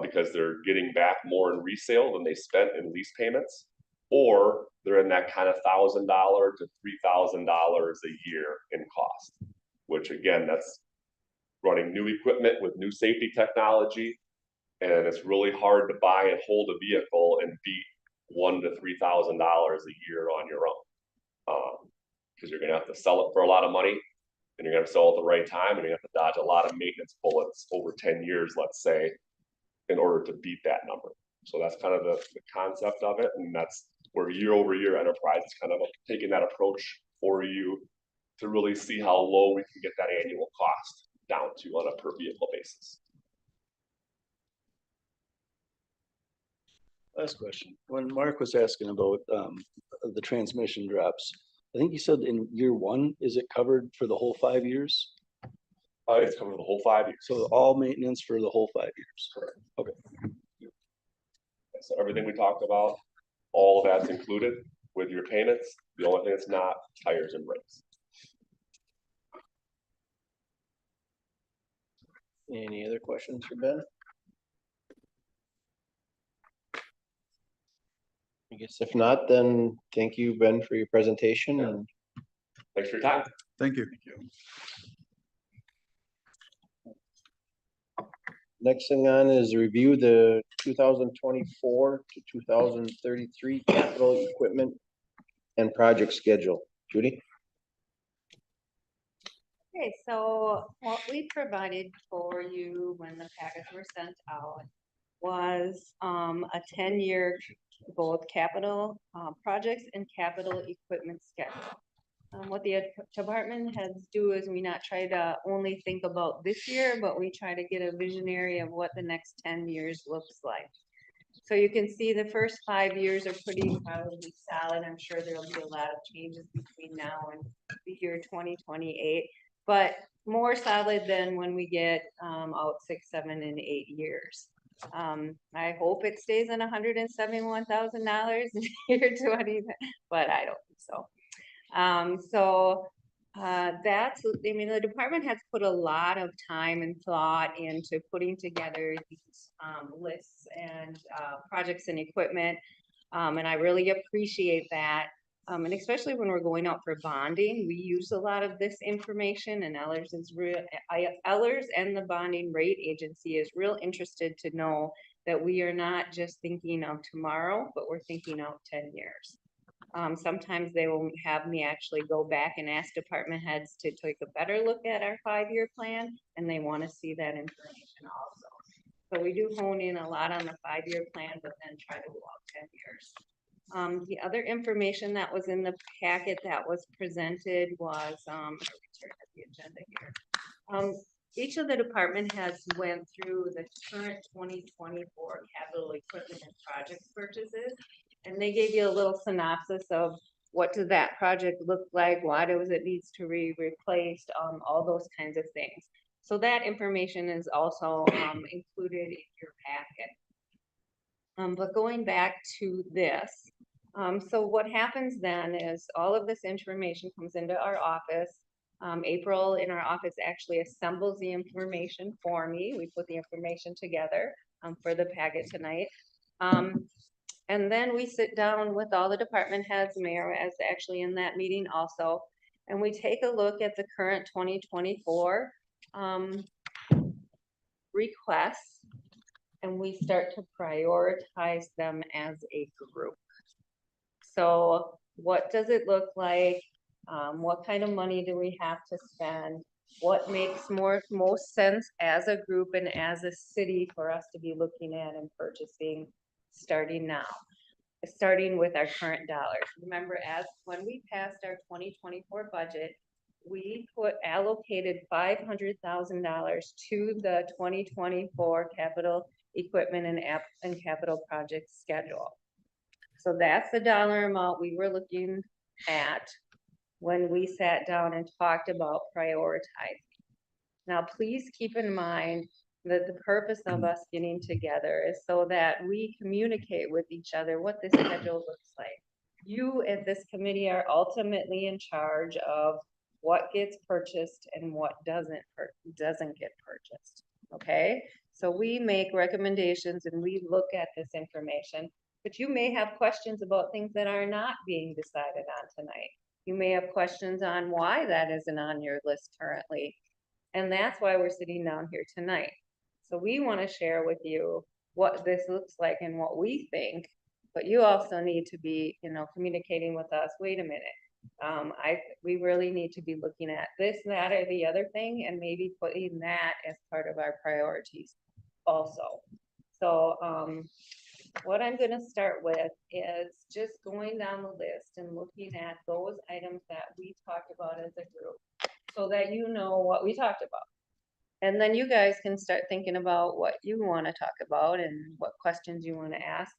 because they're getting back more in resale than they spent in lease payments, or they're in that kind of $1,000 to $3,000 a year in cost, which again, that's running new equipment with new safety technology. And it's really hard to buy and hold a vehicle and beat $1,000 to $3,000 a year on your own. Cause you're gonna have to sell it for a lot of money, and you're gonna sell it at the right time, and you have to dodge a lot of maintenance bullets over 10 years, let's say, in order to beat that number. So that's kind of the concept of it, and that's where year over year Enterprise is kind of taking that approach for you to really see how low we can get that annual cost down to on a per vehicle basis. Last question. When Mark was asking about the transmission drops, I think you said in year one, is it covered for the whole 5 years? It's covered the whole 5 years. So all maintenance for the whole 5 years? Correct. Okay. So everything we talked about, all of that's included with your payments. The only thing that's not, tires and brakes. Any other questions for Ben? I guess if not, then thank you, Ben, for your presentation and Thanks for your time. Thank you. next thing on is review the 2024 to 2033 capital equipment and project schedule. Judy? Okay, so what we provided for you when the packets were sent out was a 10-year both capital projects and capital equipment schedule. What the department heads do is we not try to only think about this year, but we try to get a visionary of what the next 10 years looks like. So you can see the first 5 years are pretty probably solid. I'm sure there'll be a lot of changes between now and the year 2028, but more solid than when we get out 6, 7, and 8 years. I hope it stays in $171,000 in year 20, but I don't think so. That's, I mean, the department has put a lot of time and thought into putting together these lists and projects and equipment. And I really appreciate that. And especially when we're going out for bonding, we use a lot of this information, and Ellers and the bonding rate agency is real interested to know that we are not just thinking of tomorrow, but we're thinking of 10 years. Sometimes they will have me actually go back and ask department heads to take a better look at our 5-year plan, and they want to see that information also. So we do hone in a lot on the 5-year plan, but then try to go out 10 years. The other information that was in the packet that was presented was, the agenda here. Each of the department heads went through the current 2024 capital equipment and project purchases. And they gave you a little synopsis of what does that project look like, why does it needs to be replaced, all those kinds of things. So that information is also included in your packet. But going back to this, so what happens then is all of this information comes into our office. April in our office actually assembles the information for me. We put the information together for the packet tonight. And then we sit down with all the department heads, Mayor is actually in that meeting also, and we take a look at the current 2024 requests, and we start to prioritize them as a group. So what does it look like? What kind of money do we have to spend? What makes most sense as a group and as a city for us to be looking at and purchasing starting now, starting with our current dollars. Remember, as when we passed our 2024 budget, we allocated $500,000 to the 2024 capital equipment and capital project schedule. So that's the dollar amount we were looking at when we sat down and talked about prioritizing. Now, please keep in mind that the purpose of us getting together is so that we communicate with each other what this schedule looks like. You at this committee are ultimately in charge of what gets purchased and what doesn't get purchased, okay? So we make recommendations and we look at this information, but you may have questions about things that are not being decided on tonight. You may have questions on why that isn't on your list currently. And that's why we're sitting down here tonight. So we want to share with you what this looks like and what we think. But you also need to be, communicating with us, wait a minute. We really need to be looking at this, that, or the other thing, and maybe putting that as part of our priorities also. So, what I'm gonna start with is just going down the list and looking at those items that we talked about as a group, so that you know what we talked about. And then you guys can start thinking about what you wanna talk about and what questions you wanna ask.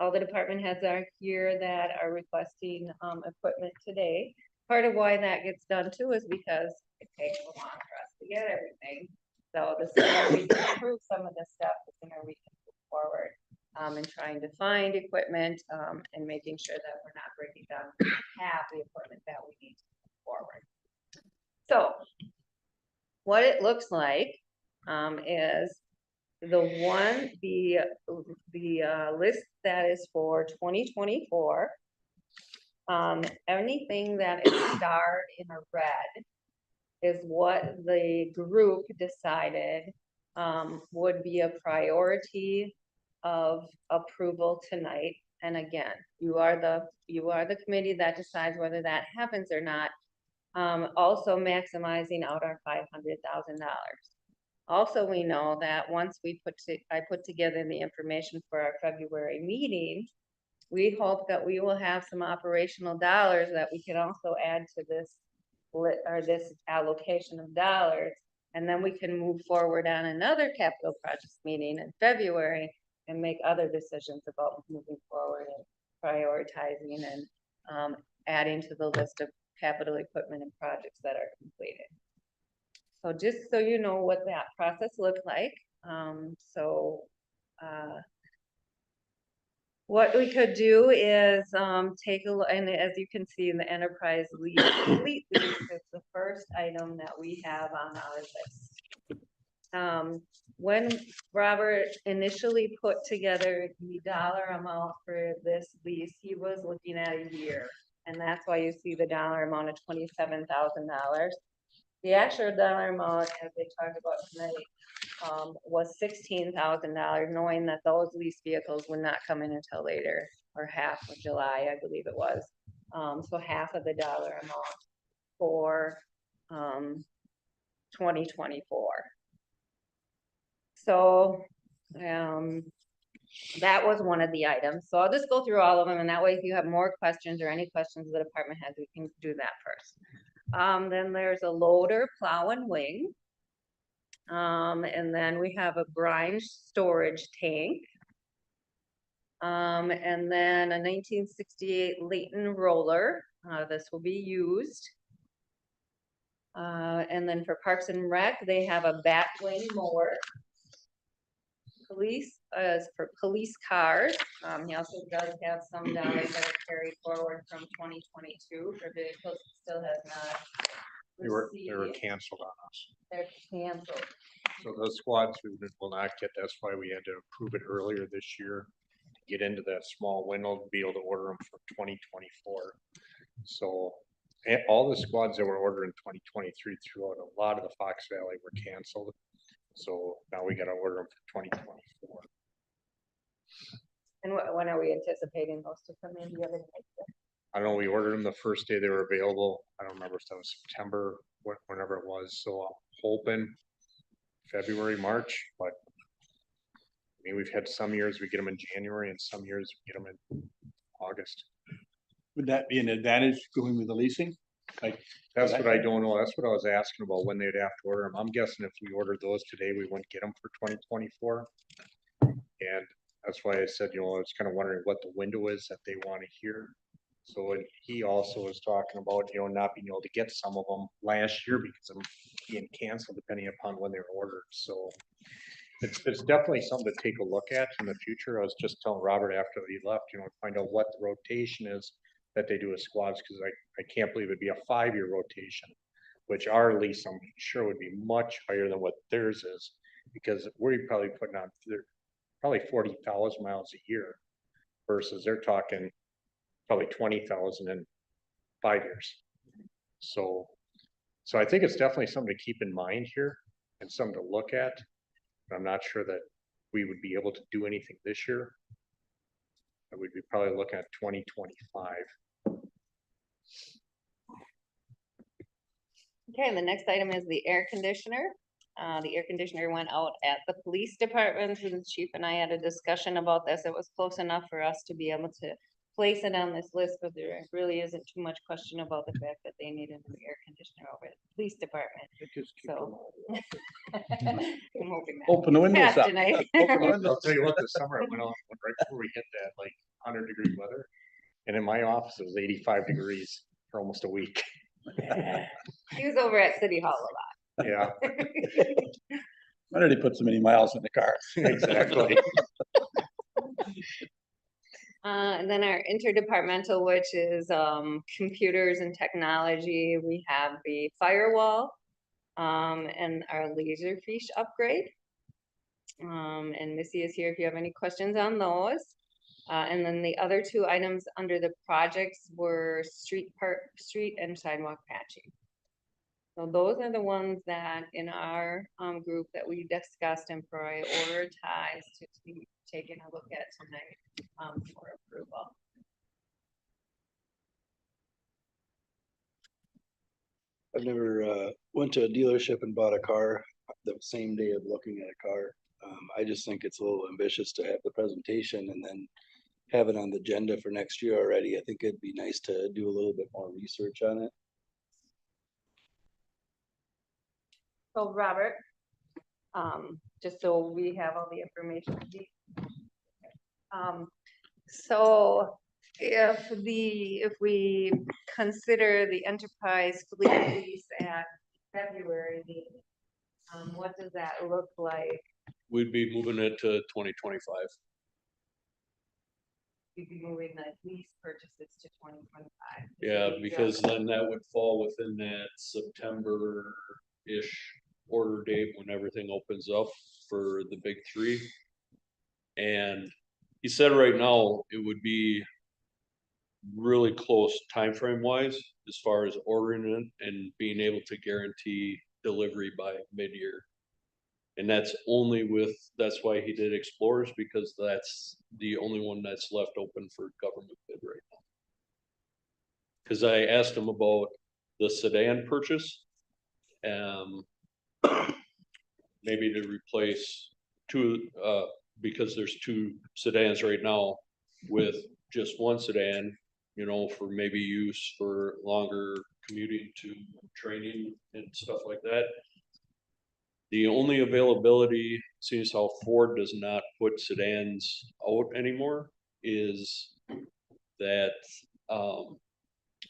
All the department heads are here that are requesting, equipment today. Part of why that gets done too is because it takes a long for us to get everything. So the sooner we can approve some of this stuff, the sooner we can move forward. And trying to find equipment, and making sure that we're not breaking down half the equipment that we need to move forward. So what it looks like, is the list that is for 2024. Anything that is starred in a red is what the group decided, would be a priority of approval tonight. And again, you are the committee that decides whether that happens or not. Also maximizing out our $500,000. Also, we know that once I put together the information for our February meeting, we hope that we will have some operational dollars that we can also add to this this allocation of dollars. And then we can move forward on another capital projects meeting in February and make other decisions about moving forward and prioritizing and adding to the list of capital equipment and projects that are completed. So just so you know what that process looked like. What we could do is take a look, and as you can see in the enterprise fleet lease is the first item that we have on our list. When Robert initially put together the dollar amount for this lease, he was looking at a year. And that's why you see the dollar amount of $27,000. The actual dollar amount, as they talked about tonight, was $16,000, knowing that those lease vehicles would not come in until later, or half of July, I believe it was. So half of the dollar amount for 2024. So that was one of the items. So I'll just go through all of them, and that way if you have more questions or any questions of the department heads, we can do that first. Then there's a loader, plow and wing. And then we have a brine storage tank. And then a 1968 Leighton roller. This will be used. And then for Parks and Rec, they have a batwing mower. Police, for police cars. He also does have some dollars that are carried forward from 2022 for vehicles that still has not They were received. canceled on us. They're canceled. So those squads we will not get, that's why we had to approve it earlier this year. To get into that small window, to be able to order them for 2024. So all the squads that were ordered in 2023 throughout a lot of the Fox Valley were canceled. So now we gotta order them for 2024. And when are we anticipating those to come in? Do you have any idea? I don't know, we ordered them the first day they were available. I don't remember if that was September, whenever it was. So I'm hoping February, March, but I mean, we've had some years we get them in January and some years we get them in August. Would that be an advantage going with the leasing? Like, That's what I don't know. That's what I was asking about when they'd have to order them. I'm guessing if we ordered those today, we wouldn't get them for 2024. And that's why I said, I was kind of wondering what the window is that they want to hear. So and he also was talking about, not being able to get some of them last year because of them being canceled depending upon when they were ordered. So it's definitely something to take a look at in the future. I was just telling Robert after he left, find out what the rotation is that they do with squads, because I can't believe it'd be a 5-year rotation, which our lease I'm sure would be much higher than what theirs is, because we're probably putting on probably 40,000 miles a year versus they're talking probably 20,000 and 5 years. So I think it's definitely something to keep in mind here and something to look at. I'm not sure that we would be able to do anything this year. I would be probably looking at 2025. Okay, and the next item is the air conditioner. The air conditioner went out at the police department, and the chief and I had a discussion about this. It was close enough for us to be able to place it on this list, but there really isn't too much question about the fact that they need a new air conditioner over at the police department, so. I'm hoping that Open the windows passed up. tonight. I'll tell you what, this summer it went on right before we hit that like 100-degree weather. And in my office, it was 85 degrees for almost a week. He was over at City Hall a lot. Yeah, Why did he put so many miles in the car? exactly. And then our interdepartmental, which is computers and technology, we have the firewall and our Laserfish upgrade. And Missy is here if you have any questions on those. And then the other two items under the projects were street and sidewalk patching. So those are the ones that in our group that we discussed and prioritized to be taking a look at tonight for approval. I've never went to a dealership and bought a car the same day of looking at a car. I just think it's a little ambitious to have the presentation and then have it on the agenda for next year already. I think it'd be nice to do a little bit more research on it. So Robert, just so we have all the information. So if we consider the enterprise fleet lease at February meeting, what does that look like? We'd be moving it to 2025. You'd be moving the lease purchases to 2025. Yeah, because then that would fall within that September-ish order date when everything opens up for the big three. And he said right now it would be really close time frame wise as far as ordering it and being able to guarantee delivery by mid-year. And that's why he did Explorers, because that's the only one that's left open for government bid right now. Cause I asked him about the sedan purchase, maybe to replace two, because there's two sedans right now with just one sedan, you know, for maybe use for longer commuting to training and stuff like that. The only availability, seeing how Ford does not put sedans out anymore, is that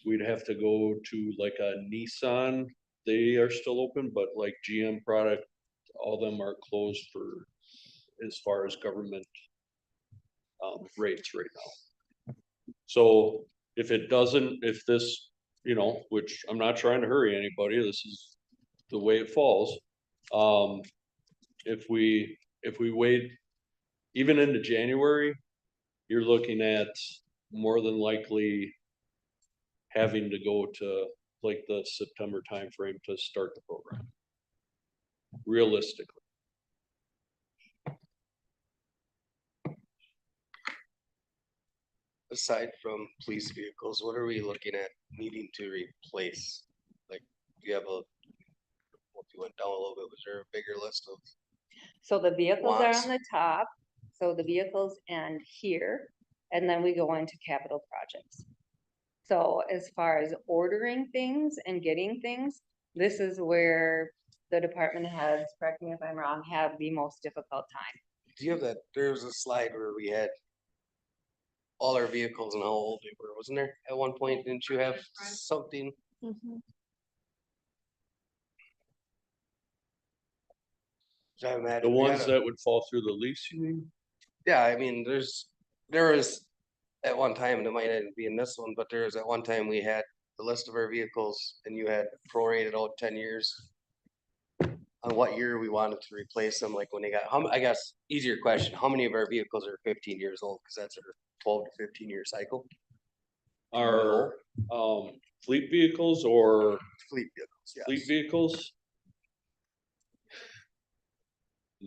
we'd have to go to like a Nissan. They are still open, but like GM product, all them are closed for as far as government rates right now. So if this, you know, which I'm not trying to hurry anybody, this is the way it falls. If we wait even into January, you're looking at more than likely having to go to like the September timeframe to start the program. Realistically. Aside from police vehicles, what are we looking at needing to replace? Like, do you have if you went down a little bit, was there a bigger list of? So the vehicles are Wants. on the top, so the vehicles end here, and then we go into capital projects. So as far as ordering things and getting things, this is where the department heads, correct me if I'm wrong, have the most difficult time. Do you have that, there was a slide where we had all our vehicles and how old they were, wasn't there? At one point, didn't you have something? I imagine The we had ones that would fall through the lease, you mean? Yeah, I mean, there was at one time, and it might not be in this one, but there was at one time we had the list of our vehicles and you had prorated out 10 years on what year we wanted to replace them, like when they got, I guess, easier question, how many of our vehicles are 15 years old? Cause that's our 12 to 15 year cycle. Our, fleet vehicles or Fleet vehicles, yes. fleet vehicles?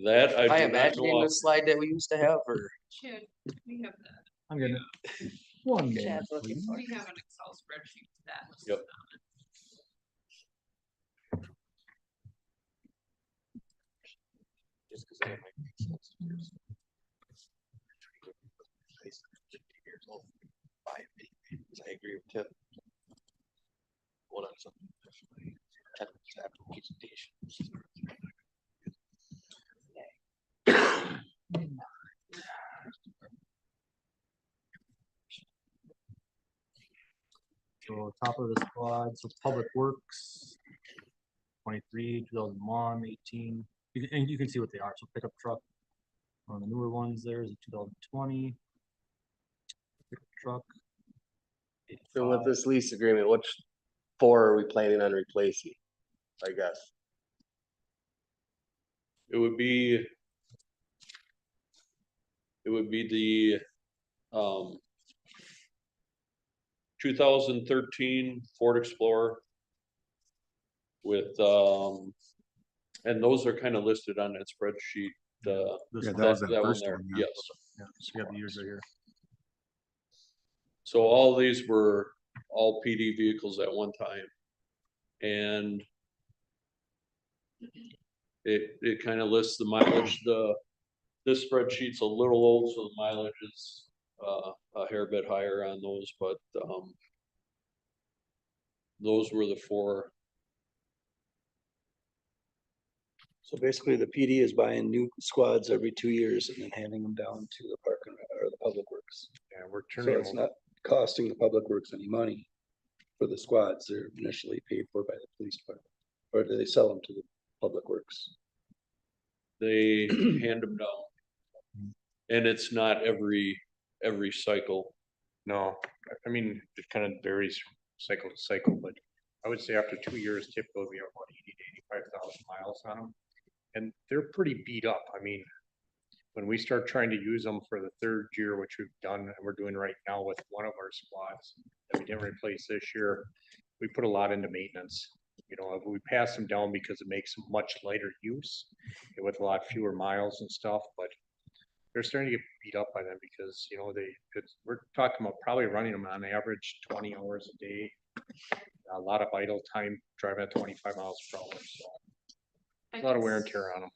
That I I do not imagining know. the slide that we used to have, or Chad, we have that. I'm gonna, one moment, Chad's looking please. for We have an Excel spreadsheet for that. listed Yep. on it. just because that might make sense. Years old, buy it, I agree with Tim. Hold on something. 10 minutes after presentation. So top of the squad, so Public Works. 23, 2001, 18, and you can see what they are, so pickup truck. One of the newer ones there is a 2020. Pickup truck. So with 85. this lease agreement, which four are we planning on replacing? I guess. It would be the 2013 Ford Explorer with and those are kind of listed on that spreadsheet. This Yeah, one. that was that That one first there, one, yeah. yes. Yeah, so we got the years right here. So all these were all PD vehicles at one time. And it kind of lists the mileage, this spreadsheet's a little old, so the mileage is a hair bit higher on those, but those were the four. So basically, the PD is buying new squads every 2 years and then handing them down to the park and, or the public works. Yeah, we're So turning it's them, not costing the public works any money for the squads. They're initially paid for by the police department. Or do they sell them to the public works? They hand them down. And it's not every cycle. no, I mean, it kind of varies cycle to cycle, but I would say after 2 years, typically we have about 80 to 85,000 miles on them. And they're pretty beat up. I mean, when we start trying to use them for the third year, which we've done, and we're doing right now with one of our squads that we didn't replace this year, we put a lot into maintenance. You know, we pass them down because it makes them much lighter use and with a lot fewer miles and stuff, but they're starting to get beat up by them because, you know, we're talking about probably running them on average 20 hours a day. A lot of idle time driving at 25 miles per hour, so a lot of wear and tear on them.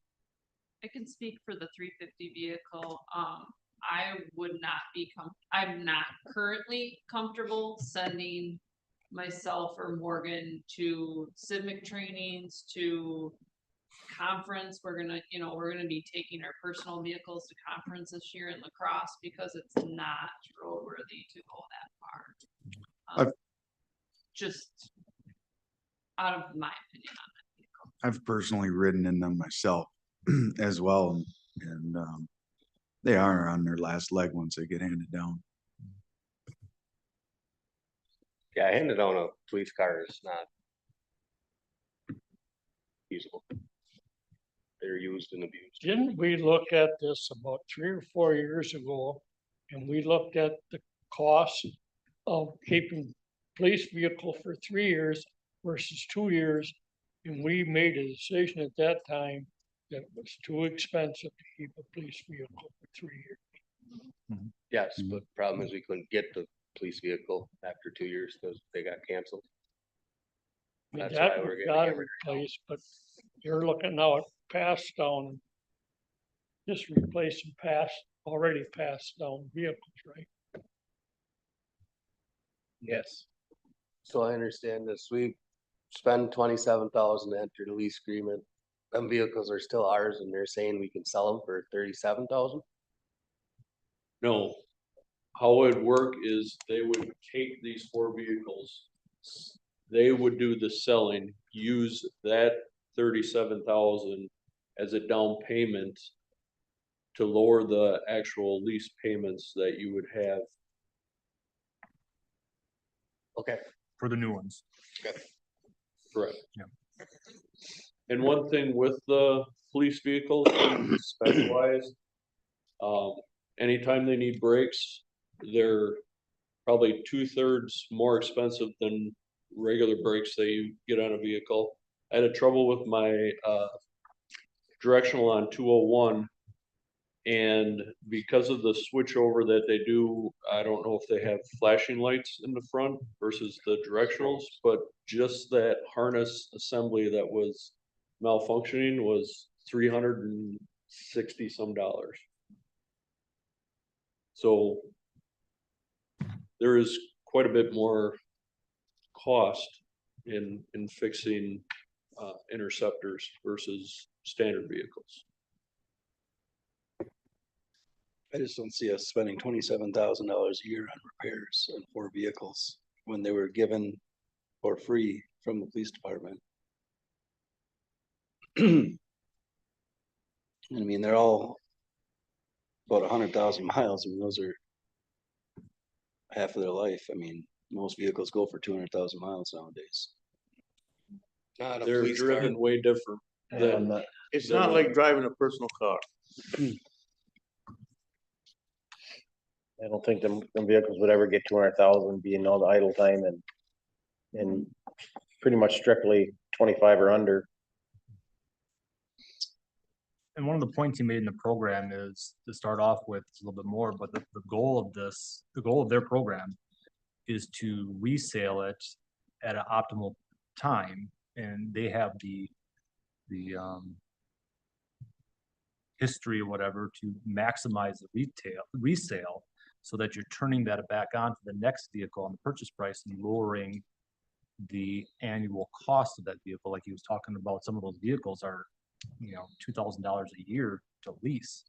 I can speak for the 350 vehicle. I would not be I'm not currently comfortable sending myself or Morgan to civic trainings, to conference. We're gonna be taking our personal vehicles to conference this year in La Crosse because it's not roadworthy to go that far. Just out of my opinion on that vehicle. I've personally ridden in them myself as well, and they are on their last leg once they get handed down. Yeah, handed down a police car is not feasible. They're used and abused. Didn't we look at this about 3 or 4 years ago? And we looked at the cost of keeping police vehicle for 3 years versus 2 years. And we made a decision at that time that it was too expensive to keep a police vehicle for 3 years. Yes, but the problem is we couldn't get the police vehicle after 2 years because they got canceled. I mean, That's why that we're we getting got it hammered right now. replaced, but you're looking now at passed down. Just replacing already passed down vehicles, right? Yes. So I understand this. We spend 27,000 to enter the lease agreement. Them vehicles are still ours and they're saying we can sell them for 37,000. No, how it would work is they would take these four vehicles. They would do the selling, use that 37,000 as a down payment to lower the actual lease payments that you would have. Okay. For the new ones. Correct. Yeah. And one thing with the police vehicles, specialized, anytime they need brakes, they're probably 2/3 more expensive than regular brakes that you get on a vehicle. I had trouble with my directional on 201. And because of the switch over that they do, I don't know if they have flashing lights in the front versus the directionals, but just that harness assembly that was malfunctioning was $360 some. So there is quite a bit more cost in fixing interceptors versus standard vehicles. I just don't see us spending $27,000 a year on repairs on 4 vehicles when they were given for free from the police department. I mean, they're all about 100,000 miles. I mean, those are half of their life. I mean, most vehicles go for 200,000 miles nowadays. Not a They're police car. driven way different than. It's not like driving a personal car. I don't think them vehicles would ever get 200,000 being all the idle time and pretty much strictly 25 or under. And one of the points he made in the program is to start off with a little bit more, but the goal of this, the goal of their program is to resale it at an optimal time. And they have the history or whatever to maximize the resale so that you're turning that back on to the next vehicle on the purchase price and lowering the annual cost of that vehicle. Like he was talking about, some of those vehicles are, $2,000 a year to lease,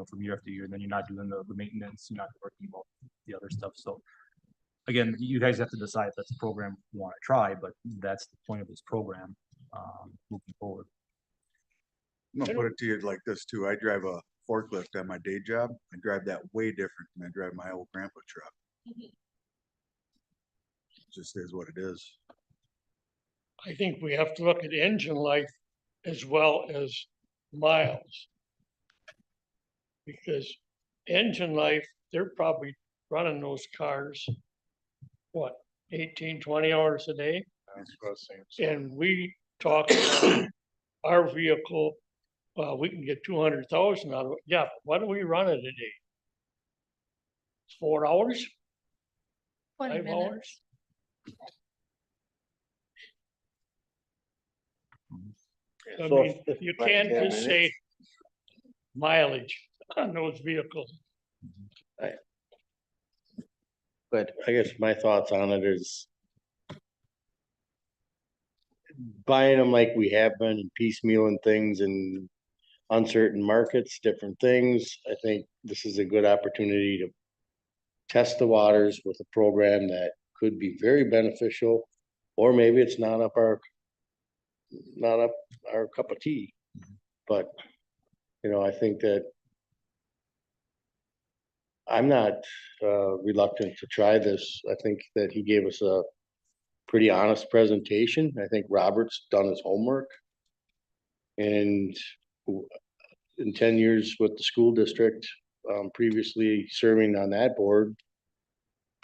from year after year. And then you're not doing the maintenance, you're not working about the other stuff. So again, you guys have to decide if that's a program you want to try, but that's the point of this program moving forward. I'm gonna put it to you like this too. I drive a forklift at my day job. I drive that way different than I drive my old grandpa truck. It just is what it is. I think we have to look at engine life as well as miles. Because engine life, they're probably running those cars, what, 18, 20 hours a day? And we talk about our vehicle, we can get 200,000 out of it. Yeah, but what do we run it a day? 4 hours? 20 5 minutes. hours? I So mean, if- you Right, can't 10 just say mileage on those vehicles. But I guess my thoughts on it is buying them like we have been and piecemealing things in uncertain markets, different things. I think this is a good opportunity to test the waters with a program that could be very beneficial, or maybe it's not up our cup of tea. But, I think that I'm not reluctant to try this. I think that he gave us a pretty honest presentation. I think Robert's done his homework. And in 10 years with the school district, previously serving on that board,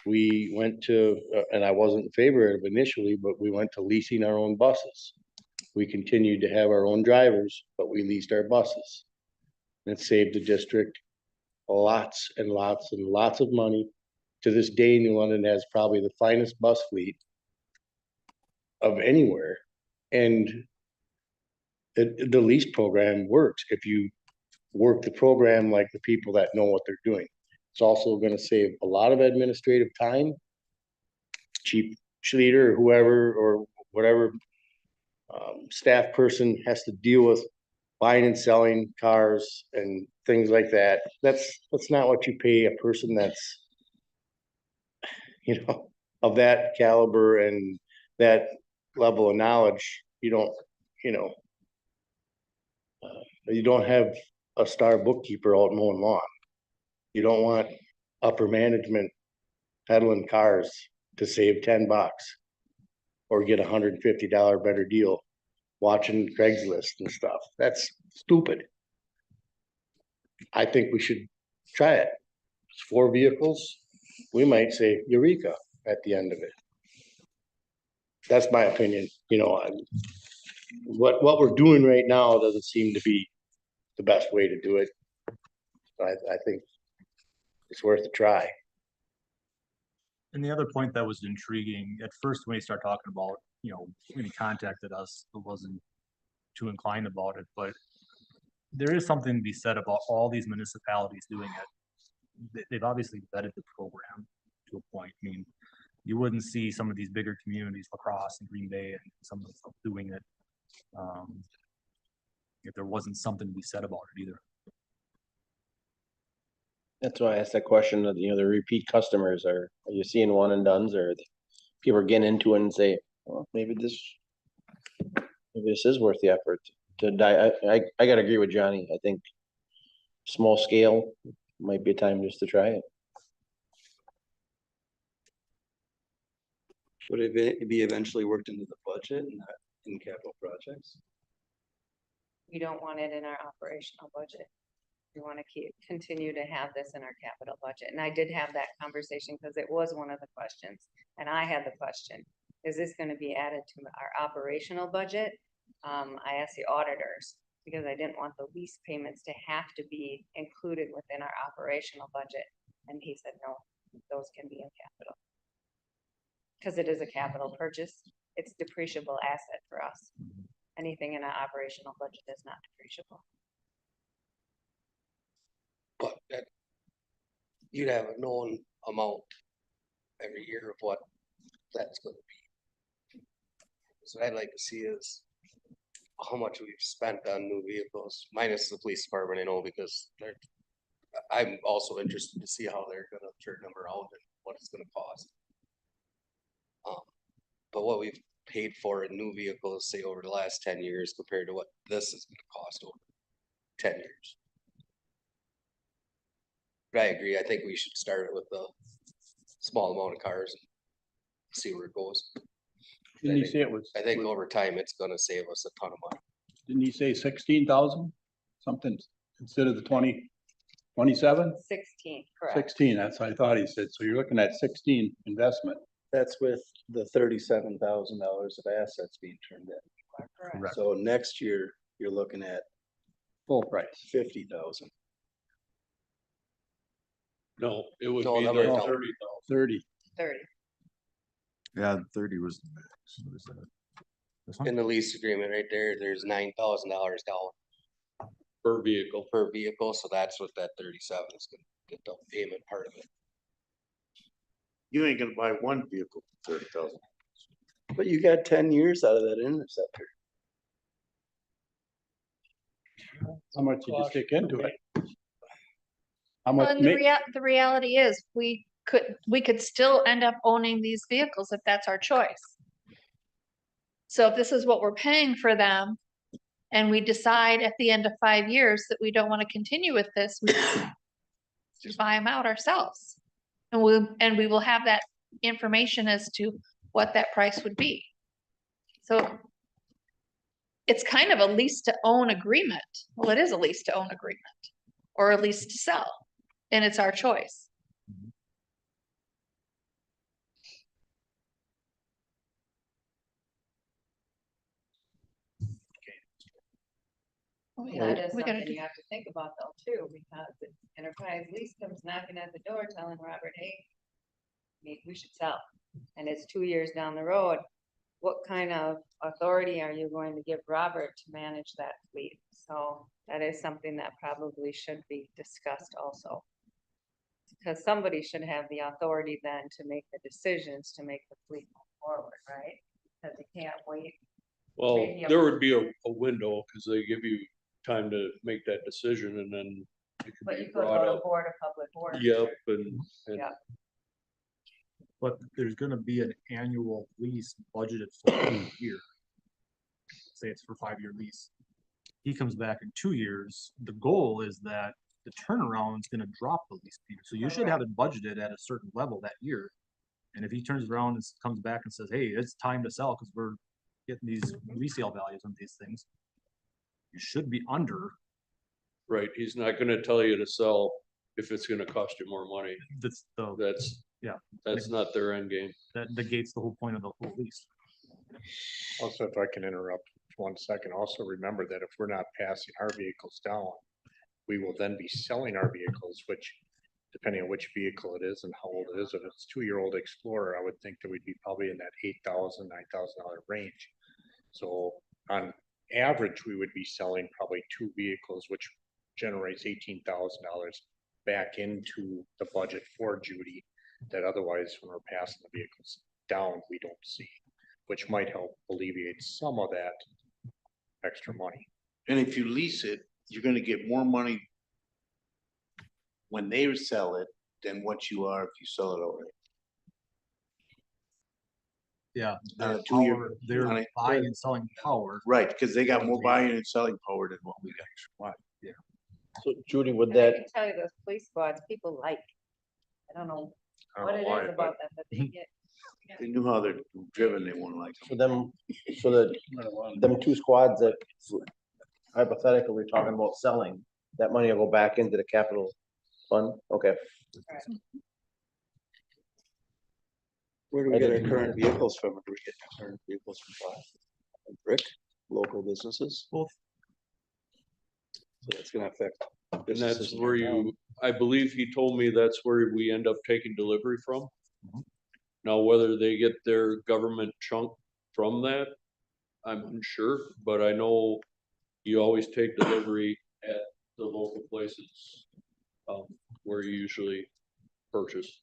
we went to, and I wasn't in favor of it initially, but we went to leasing our own buses. We continued to have our own drivers, but we leased our buses. And it saved the district lots and lots and lots of money. To this day, New London has probably the finest bus fleet of anywhere. And the lease program works if you work the program like the people that know what they're doing. It's also going to save a lot of administrative time. Chief Schleter or whoever or whatever staff person has to deal with buying and selling cars and things like that. That's not what you pay a person that's, of that caliber and that level of knowledge. You don't have a star bookkeeper out mowing lawn. You don't want upper management peddling cars to save $10 or get $150 better deal watching Craigslist and stuff. That's stupid. I think we should try it. It's 4 vehicles. We might say Eureka at the end of it. that's my opinion, what we're doing right now doesn't seem to be the best way to do it. I think it's worth a try. And the other point that was intriguing, at first when he started talking about, when he contacted us, I wasn't too inclined about it, but there is something to be said about all these municipalities doing it. They've obviously vetted the program to a point. I mean, you wouldn't see some of these bigger communities, La Crosse and Green Bay and some of the stuff doing it. If there wasn't something to be said about it either. That's why I asked that question of, the repeat customers, are you seeing one and dones, or people are getting into it and say, well, maybe this is worth the effort to die. I gotta agree with Johnny. I think small scale might be a time just to try it. Would it be eventually worked into the budget and not in capital projects? We don't want it in our operational budget. We want to continue to have this in our capital budget. And I did have that conversation because it was one of the questions. And I had the question, is this going to be added to our operational budget? I asked the auditors because I didn't want the lease payments to have to be included within our operational budget. And he said, no, those can be in capital. Because it is a capital purchase. It's depreciable asset for us. Anything in our operational budget is not depreciable. But that, you'd have a known amount every year of what that's gonna be. So I'd like to see is how much we've spent on new vehicles, minus the police department, because I'm also interested to see how they're gonna turn them around and what it's gonna cost. But what we've paid for in new vehicles, say over the last 10 years compared to what this is gonna cost over 10 years. But I agree, I think we should start it with a small amount of cars and see where it goes. Didn't he say it was? I think over time, it's gonna save us a ton of money. Didn't he say 16,000? Something instead of the 27? 16, correct. 16, that's what I thought he said. So you're looking at 16 investment. That's with the $37,000 of assets being turned in. Correct. So next year, you're looking at Full price. 50,000. No, it would No, be number the of 30. 30. Yeah, 30 was the max. What is that? This one? In the lease agreement right there, there's $9,000 down per vehicle. per vehicle, so that's what that 37 is gonna get the payment part of it. You ain't gonna buy one vehicle for 30,000. But you got 10 years out of that interceptor. How much you just stick into it? How Well, much? and the reality is, we could still end up owning these vehicles if that's our choice. So if this is what we're paying for them, and we decide at the end of 5 years that we don't want to continue with this, we just buy them out ourselves. And we will have that information as to what that price would be. So it's kind of a lease to own agreement. Well, it is a lease to own agreement, or a lease to sell, and it's our choice. That is We gotta something do- you have to think about though too, because if Enterprise Lease comes knocking at the door telling Robert, hey, we should sell, and it's 2 years down the road, what kind of authority are you going to give Robert to manage that fleet? So that is something that probably should be discussed also. Because somebody should have the authority then to make the decisions to make the fleet move forward, right? Because you can't wait. Well, Maybe a there month. would be a window, cause they give you time to make that decision and then it could But be you could brought go to up. Board of Public Works. Yep, and Yeah. But there's gonna be an annual lease budgeted for a year. Say it's for 5-year lease. He comes back in 2 years, the goal is that the turnaround is gonna drop the lease payment, so you should have it budgeted at a certain level that year. And if he turns around and comes back and says, hey, it's time to sell, cause we're getting these resale values on these things. You should be under, right, he's not gonna tell you to sell if it's gonna cost you more money. that's the, That's, yeah, that's not their end game. that negates the whole point of the whole lease. Also, if I can interrupt for 1 second, also remember that if we're not passing our vehicles down, we will then be selling our vehicles, which depending on which vehicle it is and how old it is, if it's 2-year-old Explorer, I would think that we'd be probably in that $8,000, $9,000 range. So on average, we would be selling probably 2 vehicles, which generates $18,000 back into the budget for Judy, that otherwise when we're passing the vehicles down, we don't see, which might help alleviate some of that extra money. And if you lease it, you're gonna get more money when they sell it than what you are if you sell it already. Yeah, On a their 2-year power, their on a- buying and selling power. Right, because they got more buying and selling power than what we got. Why? Yeah. So Judy, would And I that, can tell you those police squads, people like, I don't know I don't what know it why, is but about them, but they get. They knew how they're driven, they won't like for them, so that, them 2 squads that hypothetically we're talking about selling, that money will go back into the capital fund? Okay. Where do I we get our didn't- current vehicles from? Do we get current vehicles from Brick, local businesses? Both. So that's gonna affect. And businesses that's in where our town. you, I believe he told me that's where we end up taking delivery from. Now, whether they get their government chunk from that, I'm unsure, but I know you always take delivery at the local places, where you usually purchase.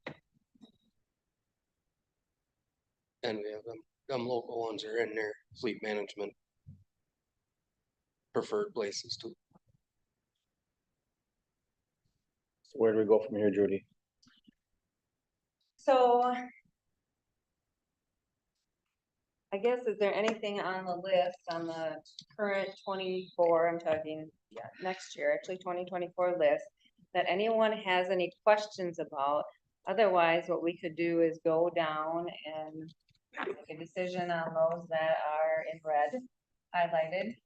And we have them local ones are in their fleet management. Preferred places too. So where do we go from here, Judy? So. I guess, is there anything on the list on the current 24, I'm talking, yeah, next year, actually 2024 list, that anyone has any questions about? Otherwise, what we could do is go down and make a decision on those that are in red, highlighted.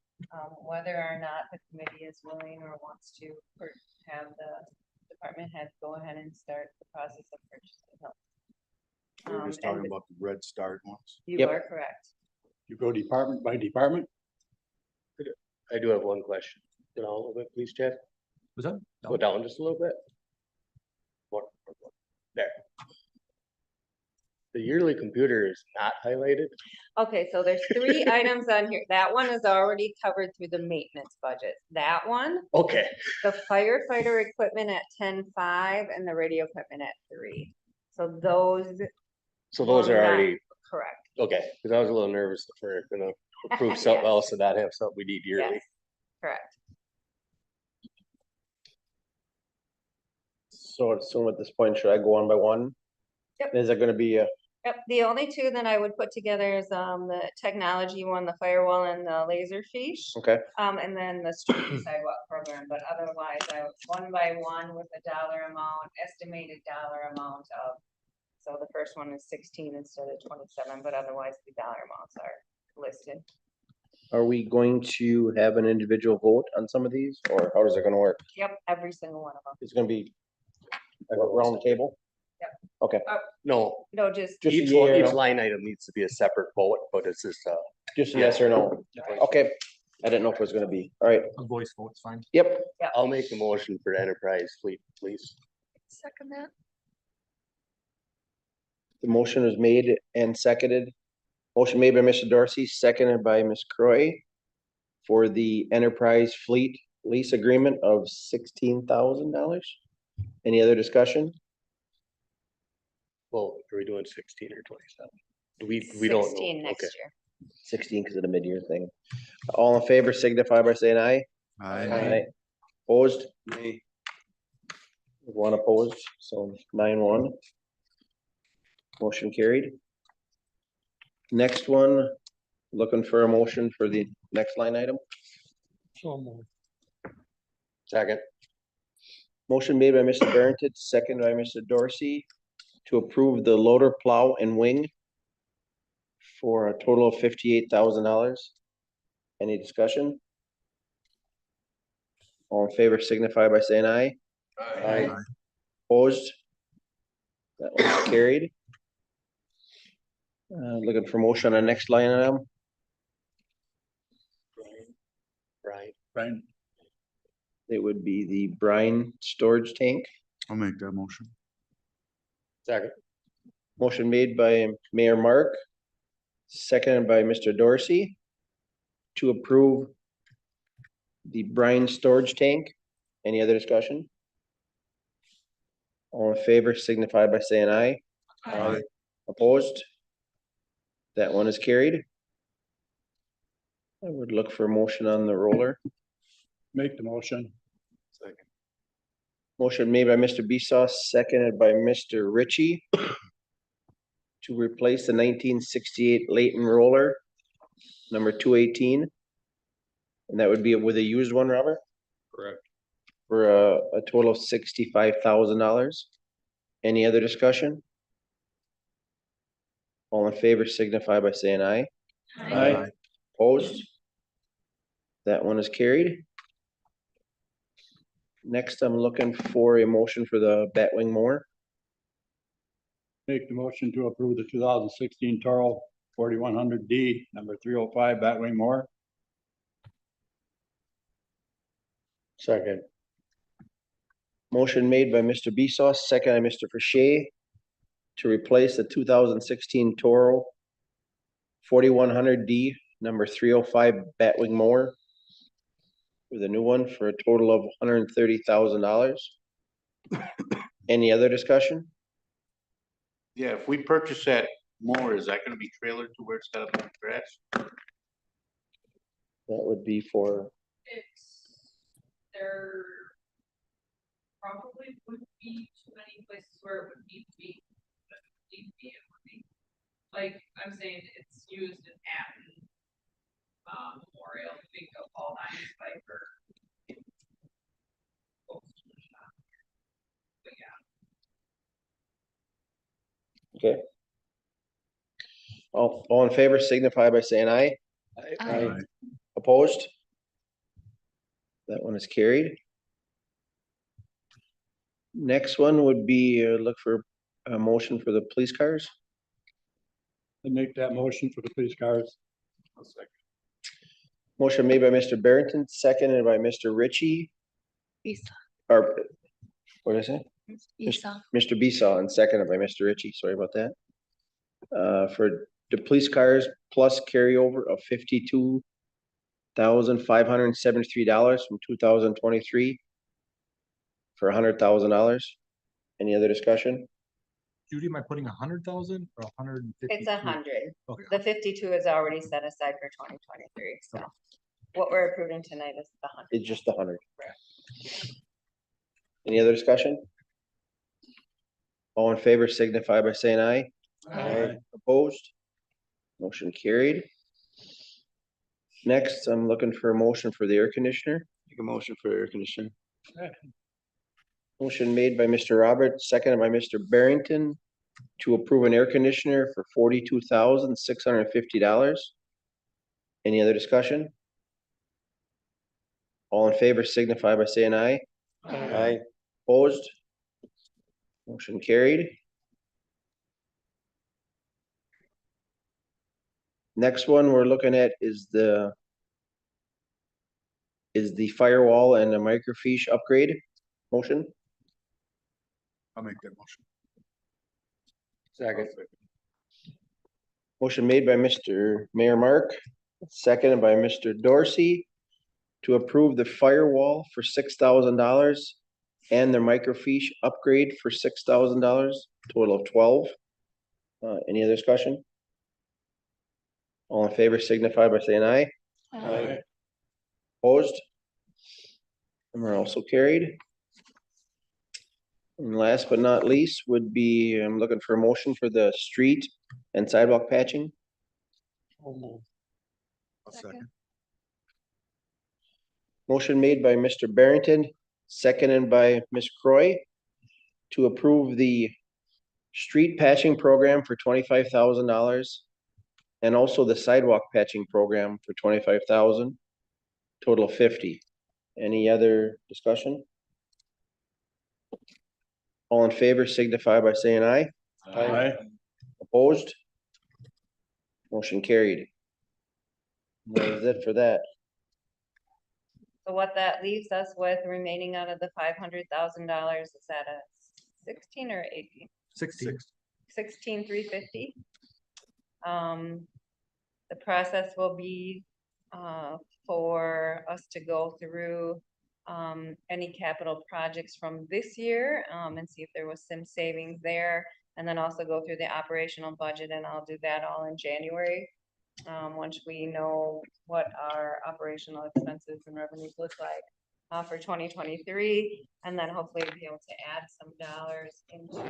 Whether or not the committee is willing or wants to, or have the department head go ahead and start the process of purchasing those. We're just and talking about the red starred ones. You Yep. are correct. You go department by department? I do have one question. Go down a little bit, please, Chad. Was that? Go down just a little bit. There. The yearly computer is not highlighted. Okay, so there's 3 items on here. That one is already covered through the maintenance budget. That one, Okay, the firefighter equipment at 10.5 and the radio equipment at 3. So those, so those will are not- already, correct. okay, because I was a little nervous if we're gonna approve something Yes. else and not have something we need yearly. Yes, correct. So I assume at this point, should I go 1 by 1? Yep. Is it gonna be a, Yep, the only 2 that I would put together is the technology one, the firewall and the laser fiche. okay, And then the street sidewalk program, but otherwise I would 1 by 1 with a dollar amount, estimated dollar amount of. So the first one is 16 instead of 27, but otherwise the dollar amounts are listed. are we going to have an individual vote on some of these, or how is it gonna work? Yep, every single one of them. It's gonna be like a round table? Yep. Okay, No, No, just, Just a each yea one, or each no? line item needs to be a separate vote, but it's just, just yes or no? Okay, I didn't know if it was gonna be, all right, A voice vote's fine. yep, I'll make the motion for enterprise fleet, please. Second that. the motion was made and seconded. Motion made by Mr. Dorsey, seconded by Ms. Croy for the enterprise fleet lease agreement of $16,000. Any other discussion? Well, are we doing 16 or 27? We don't know. 16 Okay. next year. 16 because of the mid-year thing. All in favor signify by saying aye. I, Opposed? Nay. 1 opposed, so 9-1. Motion carried. Next one, looking for a motion for the next line item. So moved. Second, Motion made by Mr. Barrington, second by Mr. Dorsey to approve the loader plow and wing for a total of $58,000. Any discussion? All in favor signify by saying aye. Aye. Opposed? That one's carried. Looking for motion on the next line item. Right. Brian, It would be the brine storage tank. I'll make that motion. Second. Motion made by Mayor Mark, seconded by Mr. Dorsey to approve the brine storage tank. Any other discussion? All in favor signify by saying aye. Aye. Opposed? That one is carried. I would look for a motion on the roller. make the motion. Motion made by Mr. Biswas, seconded by Mr. Ritchie to replace the 1968 Leighton roller, number 218. And that would be with a used one, Robert, Correct. for a total of $65,000. Any other discussion? All in favor signify by saying aye. Aye. Opposed? That one is carried. Next, I'm looking for a motion for the Batwing mower. Make the motion to approve the 2016 Toro 4100D, number 305 Batwing mower. Second. Motion made by Mr. Biswas, second by Mr. Verche to replace the 2016 Toro 4100D, number 305 Batwing mower with a new one for a total of $130,000. Any other discussion? Yeah, if we purchase that mower, is that gonna be trailered to where it's gotta move grass? That would be for, There probably would be too many places where it would need to be. But if it need to be, it would be. Like, I'm saying it's used in Atten. Memorial, think of all nine Viper. But yeah. okay. All in favor signify by saying aye. Aye. Opposed? That one is carried. Next one would be look for a motion for the police cars. And make that motion for the police cars. Motion made by Mr. Barrington, seconded by Mr. Ritchie, Isa, or what did I say? Isa. Mr. Bissaw and seconded by Mr. Ritchie, sorry about that. For the police cars plus carryover of $52,573 from 2023 for $100,000. Any other discussion? Judy, am I putting 100,000 or 150? It's 100. Okay. The 52 is already set aside for 2023, so what we're approving tonight is the 100. It's just 100. Any other discussion? All in favor signify by saying aye. Aye. Opposed? Motion carried. Next, I'm looking for a motion for the air conditioner. Make a motion for air conditioning. Motion made by Mr. Roberts, seconded by Mr. Barrington to approve an air conditioner for $42,650. Any other discussion? All in favor signify by saying aye. Aye. Opposed? Motion carried. Next one we're looking at is the firewall and the microfiche upgrade motion. I'll make that motion. Second. Motion made by Mr. Mayor Mark, seconded by Mr. Dorsey to approve the firewall for $6,000 and their microfiche upgrade for $6,000, total of 12. Any other discussion? All in favor signify by saying aye. Aye. Opposed? And we're also carried. And last but not least would be, I'm looking for a motion for the street and sidewalk patching. I'll second. Motion made by Mr. Barrington, seconded by Ms. Croy to approve the street patching program for $25,000 and also the sidewalk patching program for $25,000, total of $50,000. Any other discussion? All in favor signify by saying aye. Aye. Opposed? Motion carried. That is it for that. So what that leaves us with remaining out of the $500,000 is at a 16 or 18? 16. 16,350. The process will be, for us to go through, any capital projects from this year, and see if there was some savings there. And then also go through the operational budget, and I'll do that all in January. Once we know what our operational expenses and revenues look like, for 2023, and then hopefully be able to add some dollars into,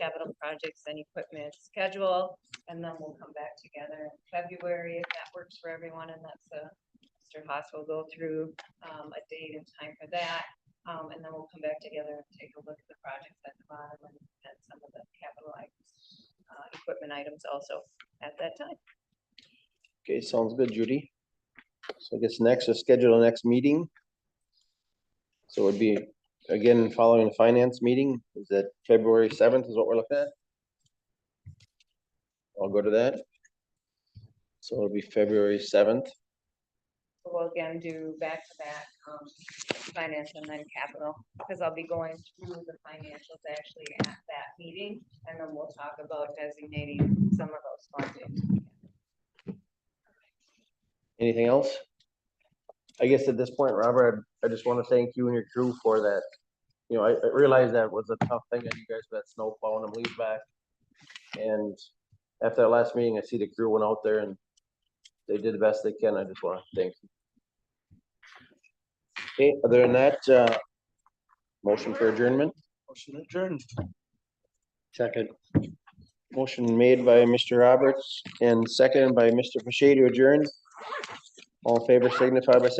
capital projects and equipment schedule, and then we'll come back together in February if that works for everyone, and that's Mr. Haas will go through a date and time for that. And then we'll come back together and take a look at the projects at the bottom and some of the capital items, equipment items also at that time. Okay, sounds good, Judy. So I guess next, is schedule the next meeting. So it would be, again, following the finance meeting, is that February 7th is what we're looking at? I'll go to that. So it'll be February 7th. So we'll again do back-to-back, finance and then capital, because I'll be going through the financials actually at that meeting, and then we'll talk about designating some of those funds. Anything else? I guess at this point, Robert, I just want to thank you and your crew for that. You know, I realize that was a tough thing that you guys, that snow plowing them leaves back. And after that last meeting, I see the crew went out there and they did the best they can. I just want to thank you. Okay, other than that, motion for adjournment. Motion adjourned. Second. Motion made by Mr. Roberts and seconded by Mr. Pache to adjourn. All in favor signify by saying